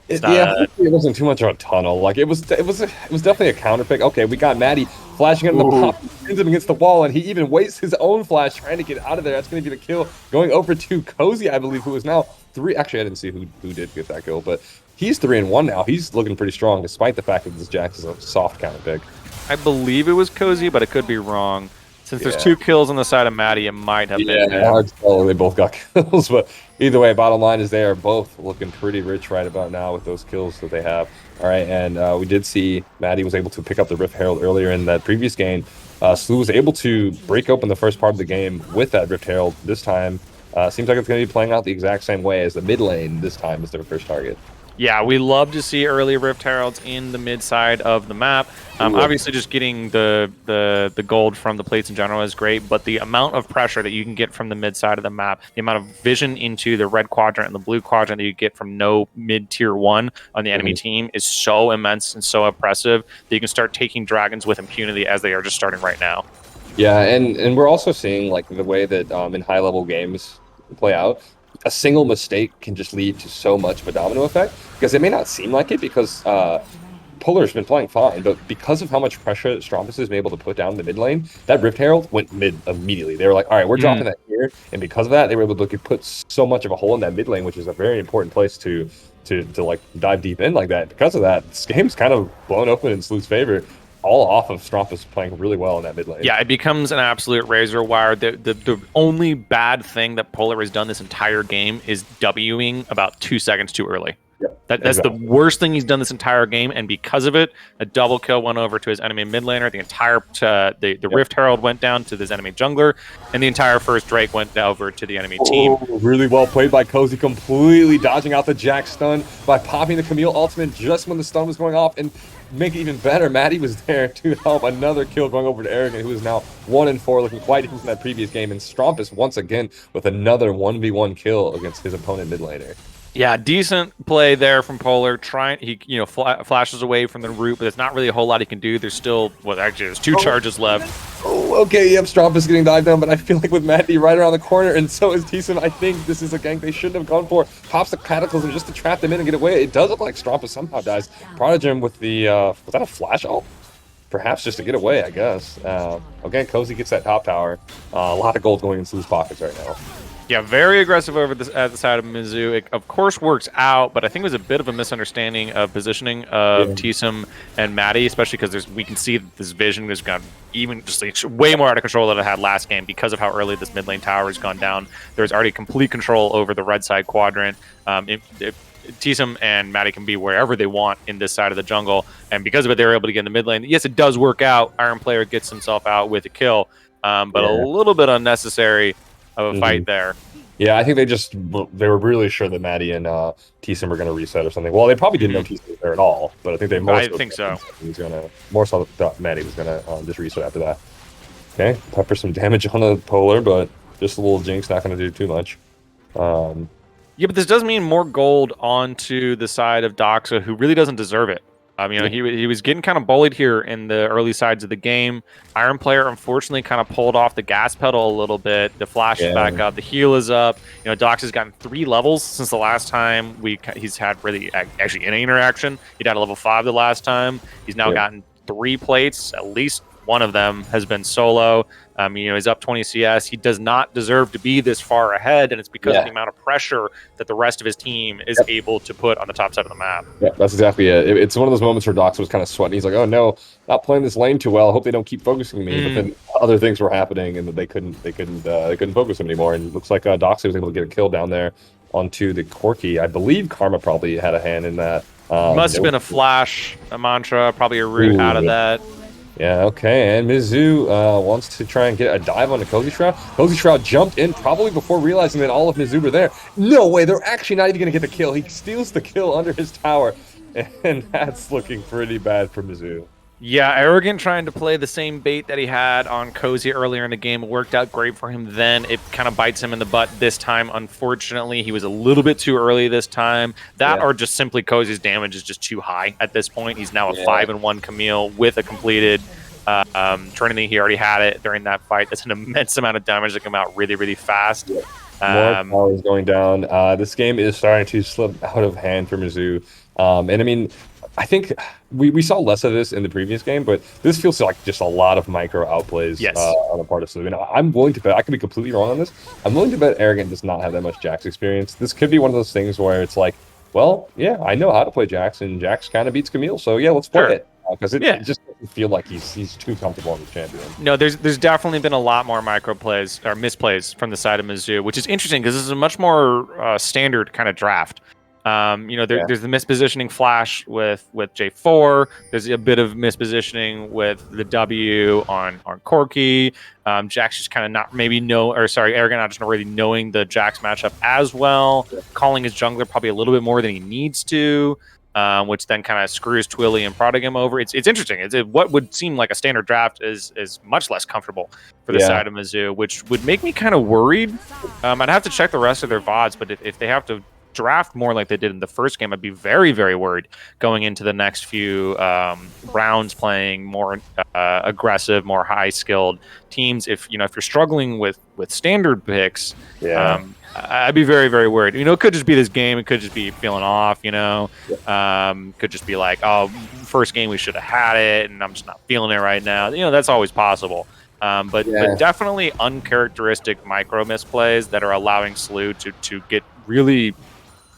It wasn't too much of a tunnel. Like it was definitely a counter pick. Okay, we got Maddie flashing into the pop, pins him against the wall, and he even wastes his own flash trying to get out of there. That's going to be the kill. Going over to Cozy, I believe, who is now 3. Actually, I didn't see who did get that kill, but he's 3-1 now. He's looking pretty strong, despite the fact that this Jax is a soft counter pick. I believe it was Cozy, but I could be wrong. Since there's 2 kills on the side of Maddie, it might have been. Yeah, hard to tell. They both got kills, but either way, bottom line is they are both looking pretty rich right about now with those kills that they have. All right, and we did see Maddie was able to pick up the Rift Herald earlier in that previous game. SLU was able to break open the first part of the game with that Rift Herald. This time, seems like it's going to be playing out the exact same way as the mid lane this time as their first target. Yeah, we love to see early Rift Heralds in the mid side of the map. Obviously, just getting the gold from the plates in general is great, but the amount of pressure that you can get from the mid side of the map, the amount of vision into the red quadrant and the blue quadrant that you get from no mid tier 1 on the enemy team is so immense and so oppressive that you can start taking dragons with impunity as they are just starting right now. Yeah, and we're also seeing like the way that in high level games play out. A single mistake can just lead to so much of a domino effect, because it may not seem like it because Polar's been playing fine, but because of how much pressure Strompus has been able to put down in the mid lane, that Rift Herald went mid immediately. They were like, all right, we're dropping that here, and because of that, they were able to put so much of a hole in that mid lane, which is a very important place to like dive deep in like that. Because of that, this game's kind of blown open in SLU's favor, all off of Strompus playing really well in that mid lane. Yeah, it becomes an absolute razor wire. The only bad thing that Polar has done this entire game is Wing about 2 seconds too early. Yep, that's exactly the worst thing he's done this entire game, and because of it, a double kill went over to his enemy mid laner. The entire the Rift Herald went down to his enemy jungler, and the entire first Drake went over to the enemy team. Really well played by Cozy, completely dodging out the Jack stun by popping the Camille ultimate just when the stun was going off, and make it even better, Maddie was there to help. Another kill going over to Arrogant, who is now 1-4, looking quite different from that previous game, and Strompus once again with another 1v1 kill against his opponent mid laner. Yeah, decent play there from Polar. He flashes away from the root, but there's not really a whole lot he can do. There's still, well, actually, there's 2 charges left. Oh, okay, yep, Strompus getting dived down, but I feel like with Maddie right around the corner, and so is Decent, I think this is a gank they shouldn't have gone for. Pops the Cataclysm just to trap them in and get away. It does look like Strompus somehow dies. Prodigy with the, was that a flash ult? Perhaps just to get away, I guess. Again, Cozy gets that top tower. A lot of gold going into SLU's pockets right now. Yeah, very aggressive over at the side of Mizzou. It, of course, works out, but I think it was a bit of a misunderstanding of positioning of Tsum and Maddie, especially because we can see that this vision has gone even just like way more out of control than it had last game because of how early this mid lane tower has gone down. There's already complete control over the red side quadrant. Tsum and Maddie can be wherever they want in this side of the jungle, and because of it, they were able to get in the mid lane. Yes, it does work out. Iron Player gets himself out with a kill, but a little bit unnecessary of a fight there. Yeah, I think they were really sure that Maddie and Thiessen were going to reset or something. Well, they probably didn't know Thiessen was there at all, but I think they I think so. more so thought Maddie was gonna just reset after that. Okay, pepper some damage on the polar, but just a little jinx, not going to do too much. Um, Yeah, but this does mean more gold onto the side of Doxa, who really doesn't deserve it. He was getting kind of bullied here in the early sides of the game. Iron Player unfortunately kind of pulled off the gas pedal a little bit. The flash is back up, the heal is up. Dox has gotten 3 levels since the last time he's had really actually any interaction. He got a level 5 the last time. He's now gotten 3 plates. At least one of them has been solo. He's up 20 CS. He does not deserve to be this far ahead, and it's because of the amount of pressure that the rest of his team is able to put on the top side of the map. Yeah, that's exactly it. It's one of those moments where Dox was kind of sweating. He's like, "Oh no, not playing this lane too well. I hope they don't keep focusing me." But then other things were happening, and they couldn't focus him anymore. And it looks like Dox was able to get a kill down there onto the Corki. I believe Karma probably had a hand in that. Must have been a flash, a mantra, probably a root out of that. Yeah, okay, and Mizzou wants to try and get a dive on the Cozy Shroud. Cozy Shroud jumped in probably before realizing that all of Mizzou were there. No way, they're actually not even going to get the kill. He steals the kill under his tower, and that's looking pretty bad for Mizzou. Yeah, Arrogant trying to play the same bait that he had on Cozy earlier in the game. It worked out great for him then. It kind of bites him in the butt this time. Unfortunately, he was a little bit too early this time. Or just simply Cozy's damage is just too high at this point. He's now a 5-1 Camille with a completed Trinity. He already had it during that fight. That's an immense amount of damage that come out really, really fast. More power is going down. This game is starting to slip out of hand for Mizzou. And I mean, I think we saw less of this in the previous game, but this feels like just a lot of micro outplays on the part of Slew. And I'm willing to bet, I could be completely wrong on this, I'm willing to bet Arrogant does not have that much Jax experience. This could be one of those things where it's like, well, yeah, I know how to play Jax, and Jax kind of beats Camille, so yeah, let's play it. Because it just doesn't feel like he's too comfortable as a champion. No, there's definitely been a lot more micro plays or misplays from the side of Mizzou, which is interesting because this is a much more standard kind of draft. There's the mispositioning flash with J4. There's a bit of mispositioning with the W on Corki. Jax just kind of Arrogant not just not really knowing the Jax matchup as well. Calling his jungler probably a little bit more than he needs to. Which then kind of screws Twilly and Prodigam over. It's interesting. What would seem like a standard draft is much less comfortable for the side of Mizzou, which would make me kind of worried. I'd have to check the rest of their VODs, but if they have to draft more like they did in the first game, I'd be very, very worried going into the next few rounds playing more aggressive, more high-skilled teams. If you're struggling with standard picks, I'd be very, very worried. It could just be this game. It could just be feeling off, Could just be like, oh, first game we should have had it, and I'm just not feeling it right now. That's always possible. But definitely uncharacteristic micro misplays that are allowing Slew to get really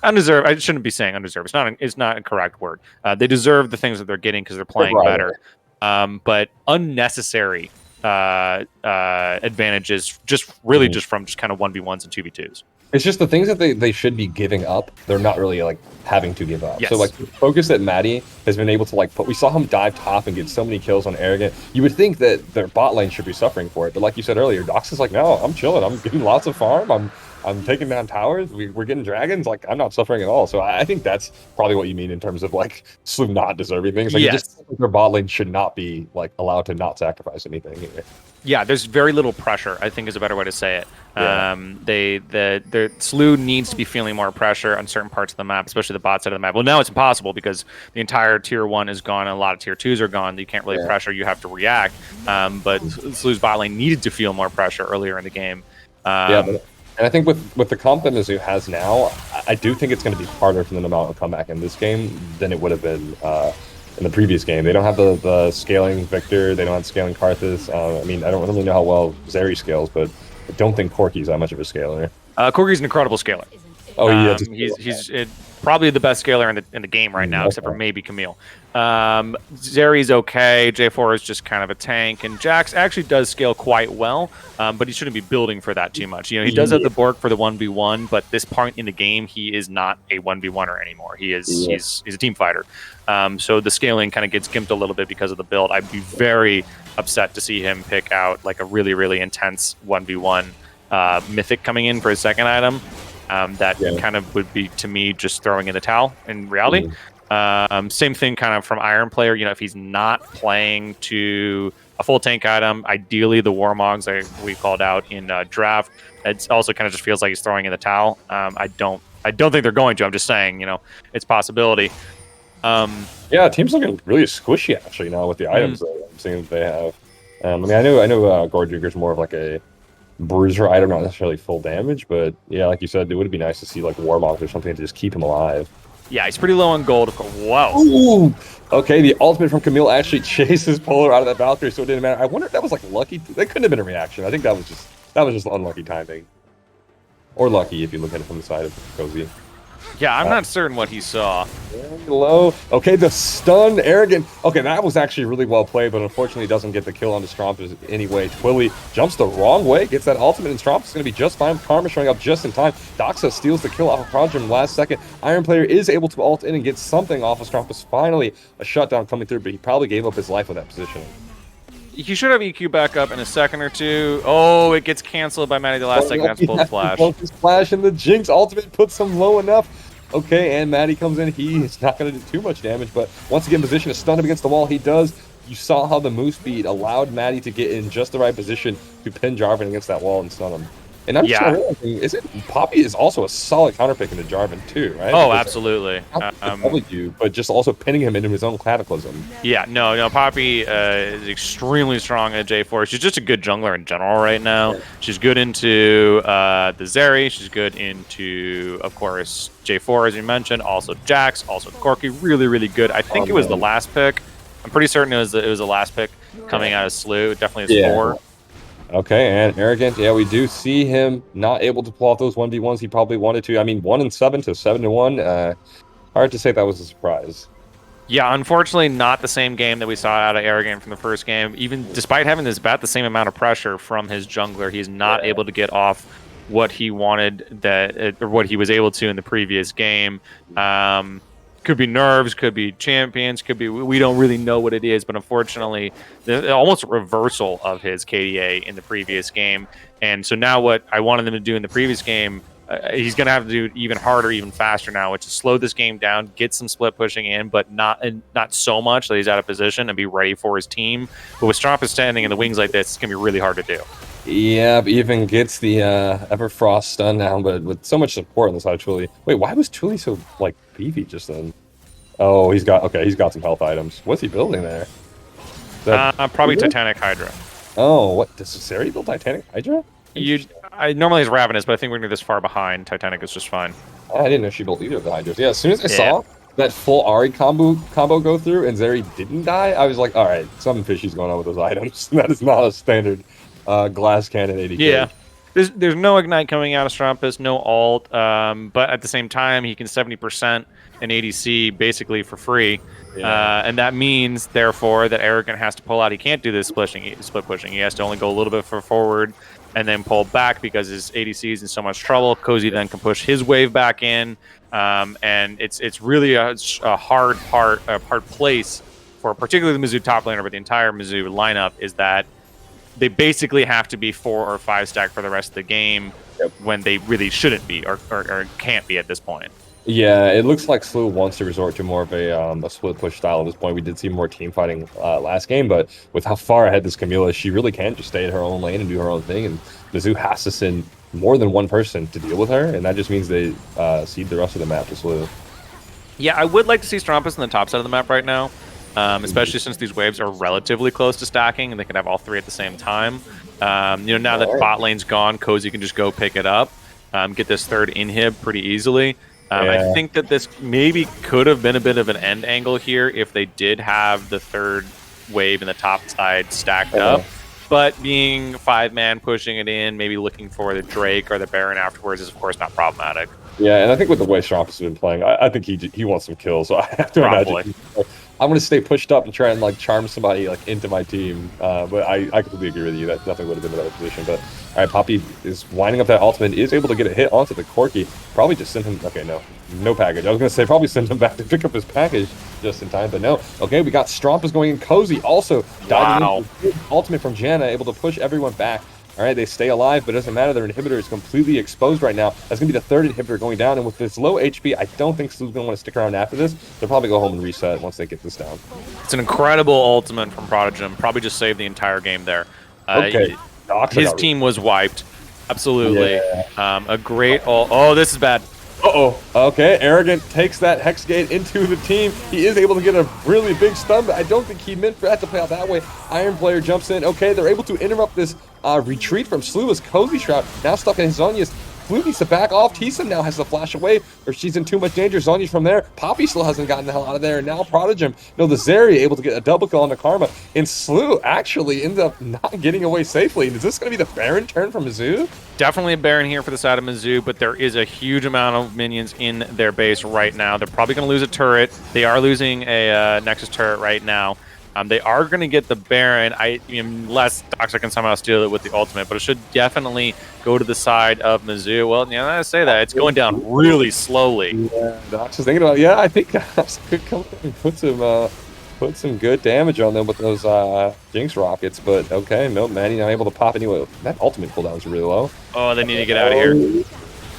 undeserved. I shouldn't be saying undeserved. It's not a correct word. They deserve the things that they're getting because they're playing better. But unnecessary advantages just from just kind of 1v1s and 2v2s. It's just the things that they should be giving up, they're not really like having to give up. Yes. So like the focus that Maddie has been able to we saw him dive top and get so many kills on Arrogant. You would think that their bot lane should be suffering for it, but like you said earlier, Dox is like, no, I'm chilling. I'm getting lots of farm. I'm taking down towers. We're getting dragons. Like, I'm not suffering at all. So I think that's probably what you mean in terms of Slew not deserving things. Their bot lane should not be allowed to not sacrifice anything here. Yeah, there's very little pressure, I think is a better way to say it. The Slew needs to be feeling more pressure on certain parts of the map, especially the bot side of the map. Well, now it's impossible because the entire tier 1 is gone and a lot of tier 2s are gone. You can't really pressure, you have to react. But Slew's bot lane needed to feel more pressure earlier in the game. And I think with the comp that Mizzou has now, I do think it's going to be harder for them to mount a comeback in this game than it would have been in the previous game. They don't have the scaling Victor. They don't have scaling Karthus. I don't really know how well Zeri scales, but I don't think Corki's that much of a scaler. Corki's an incredible scaler. Oh, yeah. He's probably the best scaler in the game right now, except for maybe Camille. Zeri's okay. J4 is just kind of a tank, and Jax actually does scale quite well, but he shouldn't be building for that too much. He does have the Bork for the 1v1, but this point in the game, he is not a 1v1er anymore. He's a team fighter. So the scaling kind of gets gimped a little bit because of the build. I'd be very upset to see him pick out a really, really intense 1v1 mythic coming in for his second item. That Yeah. kind of would be, to me, just throwing in the towel in reality. Same thing kind of from Iron Player. You know, if he's not playing to a full tank item, ideally the Warmogs like we called out in draft, it also kind of just feels like he's throwing in the towel. I don't think they're going to. I'm just saying, you know, it's a possibility. Yeah, team's looking really squishy actually now with the items that I'm seeing that they have. I mean, I know Gordjigger's more of like a bruiser item, not necessarily full damage, but yeah, like you said, it would be nice to see like Warmogs or something to just keep him alive. Yeah, he's pretty low on gold. Whoa. Ooh! Okay, the ultimate from Camille actually chases Polar out of that Valkyrie, so it didn't matter. I wonder if that was like lucky. That couldn't have been a reaction. I think that was just unlucky timing. Or lucky if you look at it from the side of Cozy. Yeah, I'm not certain what he saw. Very low. Okay, the stun, Arrogant. Okay, that was actually really well played, but unfortunately doesn't get the kill on the Strompus anyway. Twilly jumps the wrong way, gets that ultimate, and Strompus is going to be just fine. Karma showing up just in time. Doxa steals the kill off of Projum last second. Iron Player is able to ult in and get something off of Strompus. Finally, a shutdown coming through, but he probably gave up his life with that positioning. He should have EQ back up in a second or two. Oh, it gets canceled by Maddie the last second. That's both flash. Flash, and the Jinx ultimate puts him low enough. Okay, and Maddie comes in. He is not going to do too much damage, but once again, position to stun him against the wall. He does. You saw how the move speed allowed Maddie to get in just the right position to pin Jarvan against that wall and stun him. And I'm just realizing, Poppy is also a solid counterpick into Jarvan too, right? Oh, absolutely. But just also pinning him into his own Cataclysm. Yeah, no, Poppy is extremely strong at J4. She's just a good jungler in general right now. Yeah. She's good into the Zeri. She's good into, of course, J4, as you mentioned. Also Jax, also Corki. Really, really good. I think it was the last pick. I'm pretty certain it was the last pick coming out of Slew. It definitely is 4. Okay, and Arrogant, yeah, we do see him not able to pull off those 1v1s he probably wanted to. I mean, 1-7 to 7-1. Hard to say that was a surprise. Yeah, unfortunately, not the same game that we saw out of Arrogant from the first game. Even despite having about the same amount of pressure from his jungler, he's not able to get off what he wanted or what he was able to in the previous game. Could be nerves, could be champions, could be, we don't really know what it is, but unfortunately almost a reversal of his KDA in the previous game. And so now what I wanted him to do in the previous game, he's going to have to do even harder, even faster now, which is slow this game down, get some split pushing in, but not so much that he's out of position and be ready for his team. But with Strompus standing in the wings like this, it's going to be really hard to do. Yeah, even gets the Everfrost stun now, but with so much support on the side of Twilly. Wait, why was Twilly so like beefy just then? Oh, he's got some health items. What's he building there? Probably Titanic Hydra. Oh, what does Zeri build Titanic Hydra? I normally is Ravenous, but I think we're gonna be this far behind. Titanic is just fine. I didn't know she built either of the Hydras. Yeah, as soon as I saw that full Ari combo go through and Zeri didn't die, I was like, all right, something fishy's going on with those items. That is not a standard glass cannon 80k. Yeah. There's no Ignite coming out of Strompus, no ult, but at the same time, he can 70% an ADC basically for free. Yeah. And that means, therefore, that Arrogant has to pull out. He can't do this split pushing. He has to only go a little bit forward and then pull back because his ADC is in so much trouble. Cozy then can push his wave back in. And it's really a hard place for particularly the Mizzou top laner, but the entire Mizzou lineup is that they basically have to be 4 or 5 stack for the rest of the game when they really shouldn't be or can't be at this point. Yeah, it looks like Slew wants to resort to more of a split push style at this point. We did see more team fighting last game, but with how far ahead this Camille is, she really can just stay in her own lane and do her own thing, and Mizzou has to send more than one person to deal with her, and that just means they cede the rest of the map to Slew. Yeah, I would like to see Strompus on the top side of the map right now. Especially since these waves are relatively close to stacking and they can have all 3 at the same time. Now that bot lane's gone, Cozy can just go pick it up, get this third inhib pretty easily. I think that this maybe could have been a bit of an end angle here if they did have the third wave in the top side stacked up. But being 5-man pushing it in, maybe looking for the Drake or the Baron afterwards is, of course, not problematic. Yeah, and I think with the way Strompus has been playing, I think he wants some kills. So I have to imagine I'm going to stay pushed up and try and charm somebody into my team. But I completely agree with you. That definitely would have been a better position. But all right, Poppy is winding up that ultimate, is able to get a hit onto the Corki. Probably just send him. Okay, no package. I was going to say probably send him back to pick up his package just in time, but no. Okay, we got Strompus going in. Cozy also diving into the ultimate from Janna, able to push everyone back. All right, they stay alive, but it doesn't matter. Their inhibitor is completely exposed right now. That's going to be the third inhibitor going down. And with this low HP, I don't think Slu's going to want to stick around after this. They'll probably go home and reset once they get this down. It's an incredible ultimate from Prodigy. Probably just saved the entire game there. Okay. His team was wiped. Absolutely. Yeah. A great oh, this is bad. Uh-oh. Okay, Arrogant takes that Hex Gate into the team. He is able to get a really big stun, but I don't think he meant for that to play out that way. Iron Player jumps in. Okay, they're able to interrupt this retreat from Slu as Cozy Shroud now stuck in Zonya's. Flu needs to back off. Tisa now has to flash away, or she's in too much danger. Zonya's from there. Poppy still hasn't gotten the hell out of there. And now Prodigy, no, the Zeri able to get a double kill on the Karma. And Slu actually ends up not getting away safely. Is this going to be the Baron turn from Mizzou? Definitely a Baron here for the side of Mizzou, but there is a huge amount of minions in their base right now. They're probably going to lose a turret. They are losing a Nexus turret right now. They are going to get the Baron, unless Doxa can somehow steal it with the ultimate, but it should definitely go to the side of Mizzou. Well, yeah, I say that. It's going down really slowly. Yeah, Doxa's thinking about, yeah, I think Doxa could come in and put some good damage on them with those Jinx rockets, but okay, Manny not able to pop anyway. That ultimate cooldown is really low. Oh, they need to get out of here.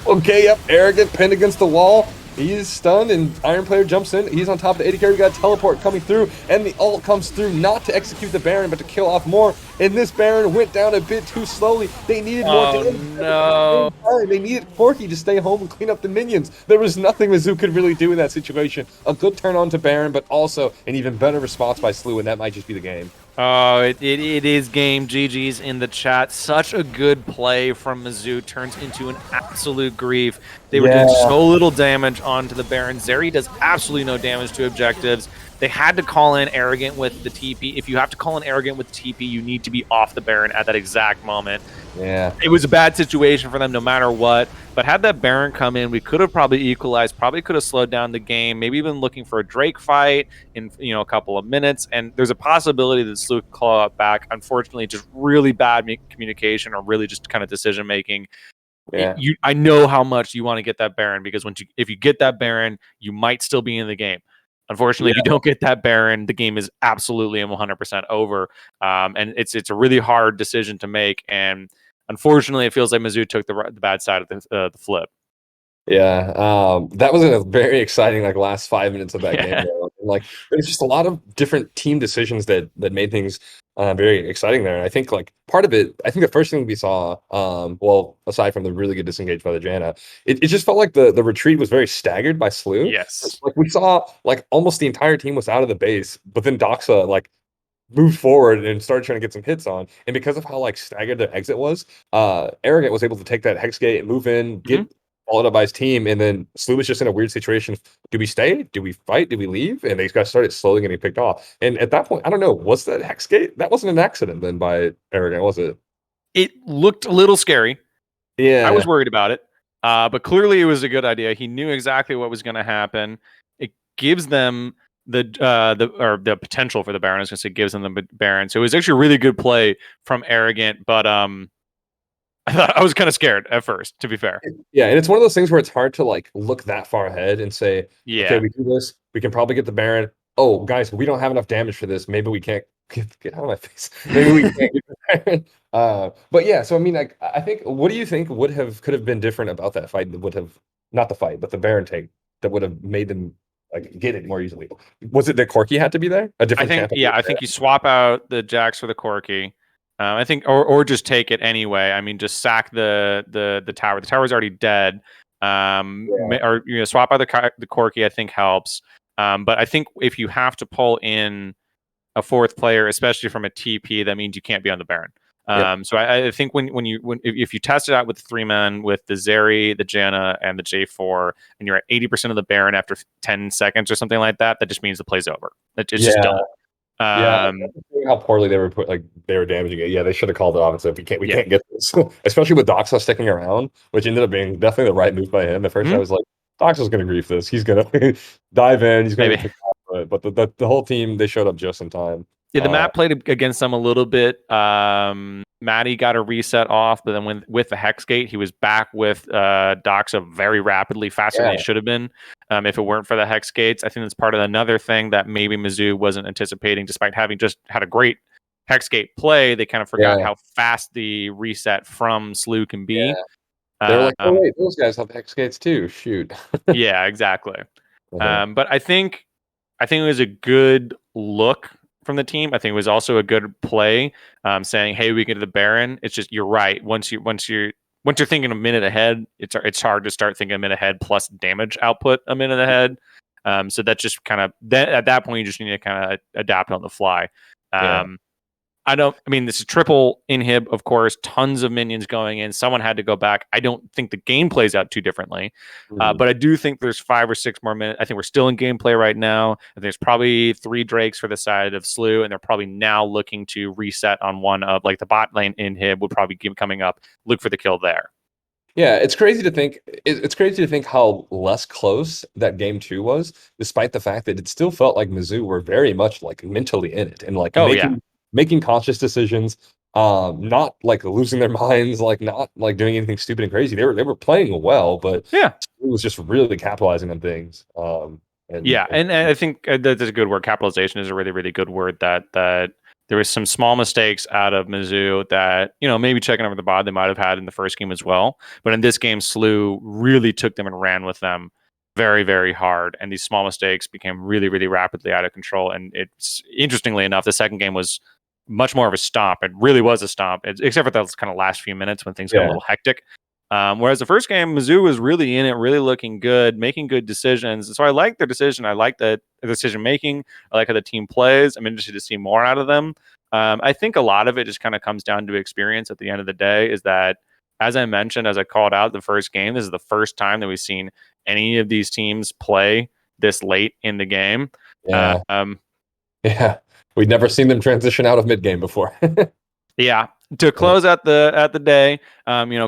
Okay, yep, Arrogant pinned against the wall. He is stunned, and Iron Player jumps in. He's on top of the AD carry. We got a teleport coming through, and the ult comes through not to execute the Baron, but to kill off more. And this Baron went down a bit too slowly. They needed more damage. No. They needed Corki to stay home and clean up the minions. There was nothing Mizzou could really do in that situation. A good turn on to Baron, but also an even better response by Slu, and that might just be the game. Oh, it is game. GG's in the chat. Such a good play from Mizzou turns into an absolute grief. They were doing so little damage onto the Baron. Zeri does absolutely no damage to objectives. They had to call in Arrogant with the TP. If you have to call in Arrogant with TP, you need to be off the Baron at that exact moment. Yeah. It was a bad situation for them no matter what. But had that Baron come in, we could have probably equalized, probably could have slowed down the game, maybe even looking for a Drake fight in a couple of minutes. And there's a possibility that Slu could claw it back. Unfortunately, just really bad communication or really just kind of decision making. Yeah. I know how much you want to get that Baron, because if you get that Baron, you might still be in the game. Unfortunately, if you don't get that Baron, the game is absolutely 100% over. And it's a really hard decision to make. And unfortunately, it feels like Mizzou took the bad side of the flip. Yeah, that was a very exciting last 5 minutes of that game. And, there's just a lot of different team decisions that made things very exciting there. And I think part of it, I think the first thing we saw, well, aside from the really good disengage by the Janna, it just felt like the retreat was very staggered by Slu. Yes, we saw almost the entire team was out of the base, but then Doxa moved forward and started trying to get some hits on. And because of how staggered their exit was, Arrogant was able to take that Hex Gate, move in, get followed up by his team, and then Slu was just in a weird situation. Do we stay? Do we fight? Do we leave? And they got started slowly getting picked off. And at that point, I don't know, was that Hex Gate? That wasn't an accident then by Arrogant, was it? It looked a little scary. Yeah. I was worried about it. But clearly it was a good idea. He knew exactly what was going to happen. It gives them the potential for the Baron. I was going to say gives them the Baron. So it was actually a really good play from Arrogant, but I was kind of scared at first, to be fair. Yeah, and it's one of those things where it's hard to look that far ahead and say, okay, we do this, we can probably get the Baron. Oh, guys, we don't have enough damage for this. Maybe we can't get out of my face. Maybe we can't get the Baron. But yeah, so I mean, I think, what do you think could have been different about that fight that would have, not the fight, but the Baron take that would have made them get it more easily? Was it that Corki had to be there? A different I think you swap out the Jax for the Corki. I think, or just take it anyway. I mean, just sack the tower. The tower's already dead. Or swap out the Corki, I think helps. But I think if you have to pull in a fourth player, especially from a TP, that means you can't be on the Baron. So I think if you test it out with 3 men with the Zeri, the Janna, and the J4, and you're at 80% of the Baron after 10 seconds or something like that, that just means the play's over. It's just done. How poorly they were they were damaging it. Yeah, they should have called it off and said we can't get this. Especially with Doxa sticking around, which ended up being definitely the right move by him. At first I was like, Doxa's gonna grief this. He's gonna dive in, he's gonna pick off, but the whole team, they showed up just in time. Yeah, the map played against them a little bit. Maddie got a reset off, but then with the Hex Gate, he was back with Doxa very rapidly, faster than he should have been. If it weren't for the Hex Gates, I think that's part of another thing that maybe Mizzou wasn't anticipating, despite having just had a great Hexgate play, they kind of forgot Yeah, how fast the reset from SLU can be. yeah. They were like, "Oh, Um, wait, those guys have hex gates too. Shoot." yeah, exactly. Uh-huh. But I think it was a good look from the team. I think it was also a good play, saying, "Hey, we get to the Baron." It's just you're right. Once you're thinking a minute ahead, it's hard to start thinking a minute ahead plus damage output a minute ahead. So that's just kind of that at that point you just need to kind of adapt on the fly. Yeah. Um, I mean, this is triple inhib, of course, tons of minions going in. Someone had to go back. I don't think the game plays out too differently, Mhm. but I do think there's 5 or 6 more minutes. I think we're still in gameplay right now. I think there's probably 3 Drakes for the side of SLU, and they're probably now looking to reset on one of like the bot lane inhib would probably keep coming up. Look for the kill there. Yeah, it's crazy to think. It's crazy to think how less close that game two was, despite the fact that it still felt like Mizzou were very much like mentally in it and like Oh yeah, making conscious decisions, not like losing their minds, like not like doing anything stupid and crazy. They were playing well, but yeah. it was just really capitalizing on things. Yeah, And and I think that's a good word. Capitalization is a really, really good word. That there was some small mistakes out of Mizzou that maybe checking over the bod they might have had in the first game as well. But in this game, SLU really took them and ran with them very, very hard, and these small mistakes became really, really rapidly out of control. And it's interestingly enough, the second game was much more of a stomp. It really was a stomp, except for those kind of last few minutes when things got a yeah, little hectic. Whereas the first game, Mizzou was really in it, really looking good, making good decisions. And so I like their decision. I like the decision making. I like how the team plays. I'm interested to see more out of them. I think a lot of it just kind of comes down to experience at the end of the day. Is that, as I mentioned, as I called out the first game, this is the first time that we've seen any of these teams play this late in the game. yeah, Um, yeah. We'd never seen them transition out of mid game before. Yeah. To close out the day,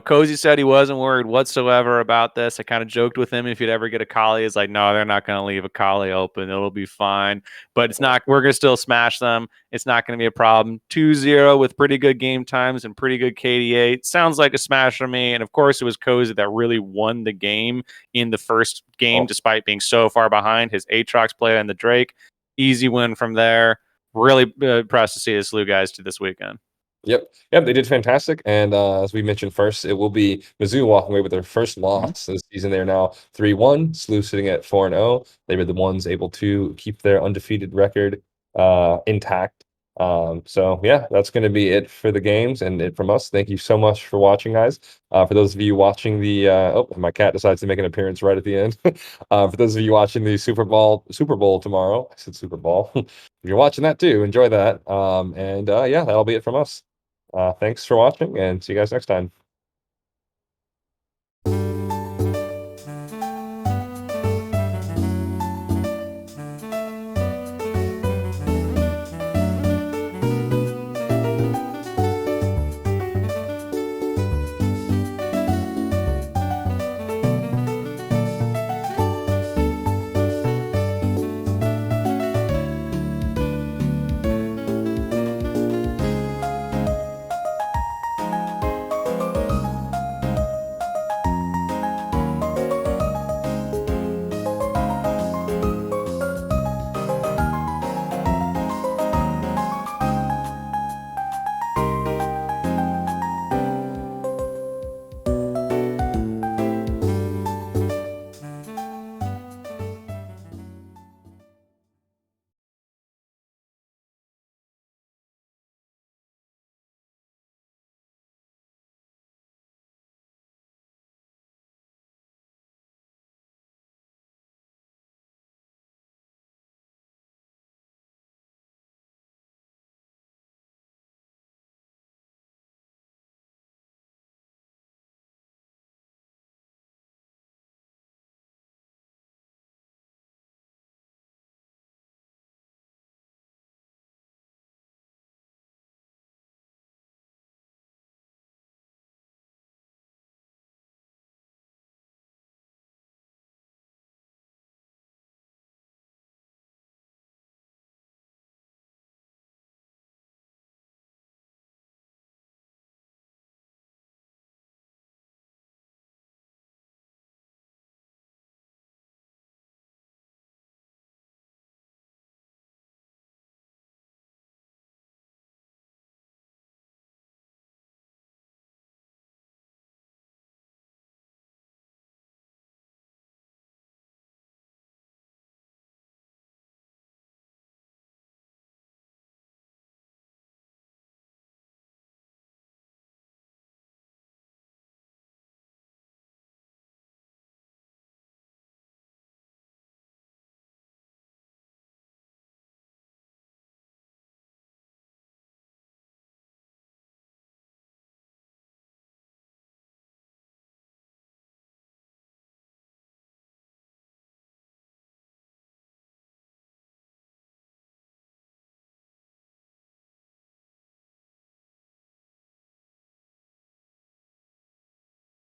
Cozy said he wasn't worried whatsoever about this. I kind of joked with him if you'd ever get a collie, it's like, no, they're not going to leave a collie open. It'll be fine. But it's not. We're going to still smash them. It's not going to be a problem. 2-0 with pretty good game times and pretty good KDA. Sounds like a smash for me. And of course, it was Cozy that really won the game in the first game, Oh, despite being so far behind. His Aatrox play and the Drake, easy win from there. Really impressed to see the SLU guys do this weekend. yep, they did fantastic. And as we mentioned first, it will be Mizzou walking away with their first Mhm. loss this season. They're now 3-1. SLU sitting at 4-0. They were the ones able to keep their undefeated record intact. So yeah, that's going to be it for the games and it from us. Thank you so much for watching, guys. For those of you watching the oh, my cat decides to make an appearance right at the end. For those of you watching the Super Bowl tomorrow, I said Super Bowl. If you're watching that too, enjoy that. And yeah, that'll be it from us. Thanks for watching and see you guys next time.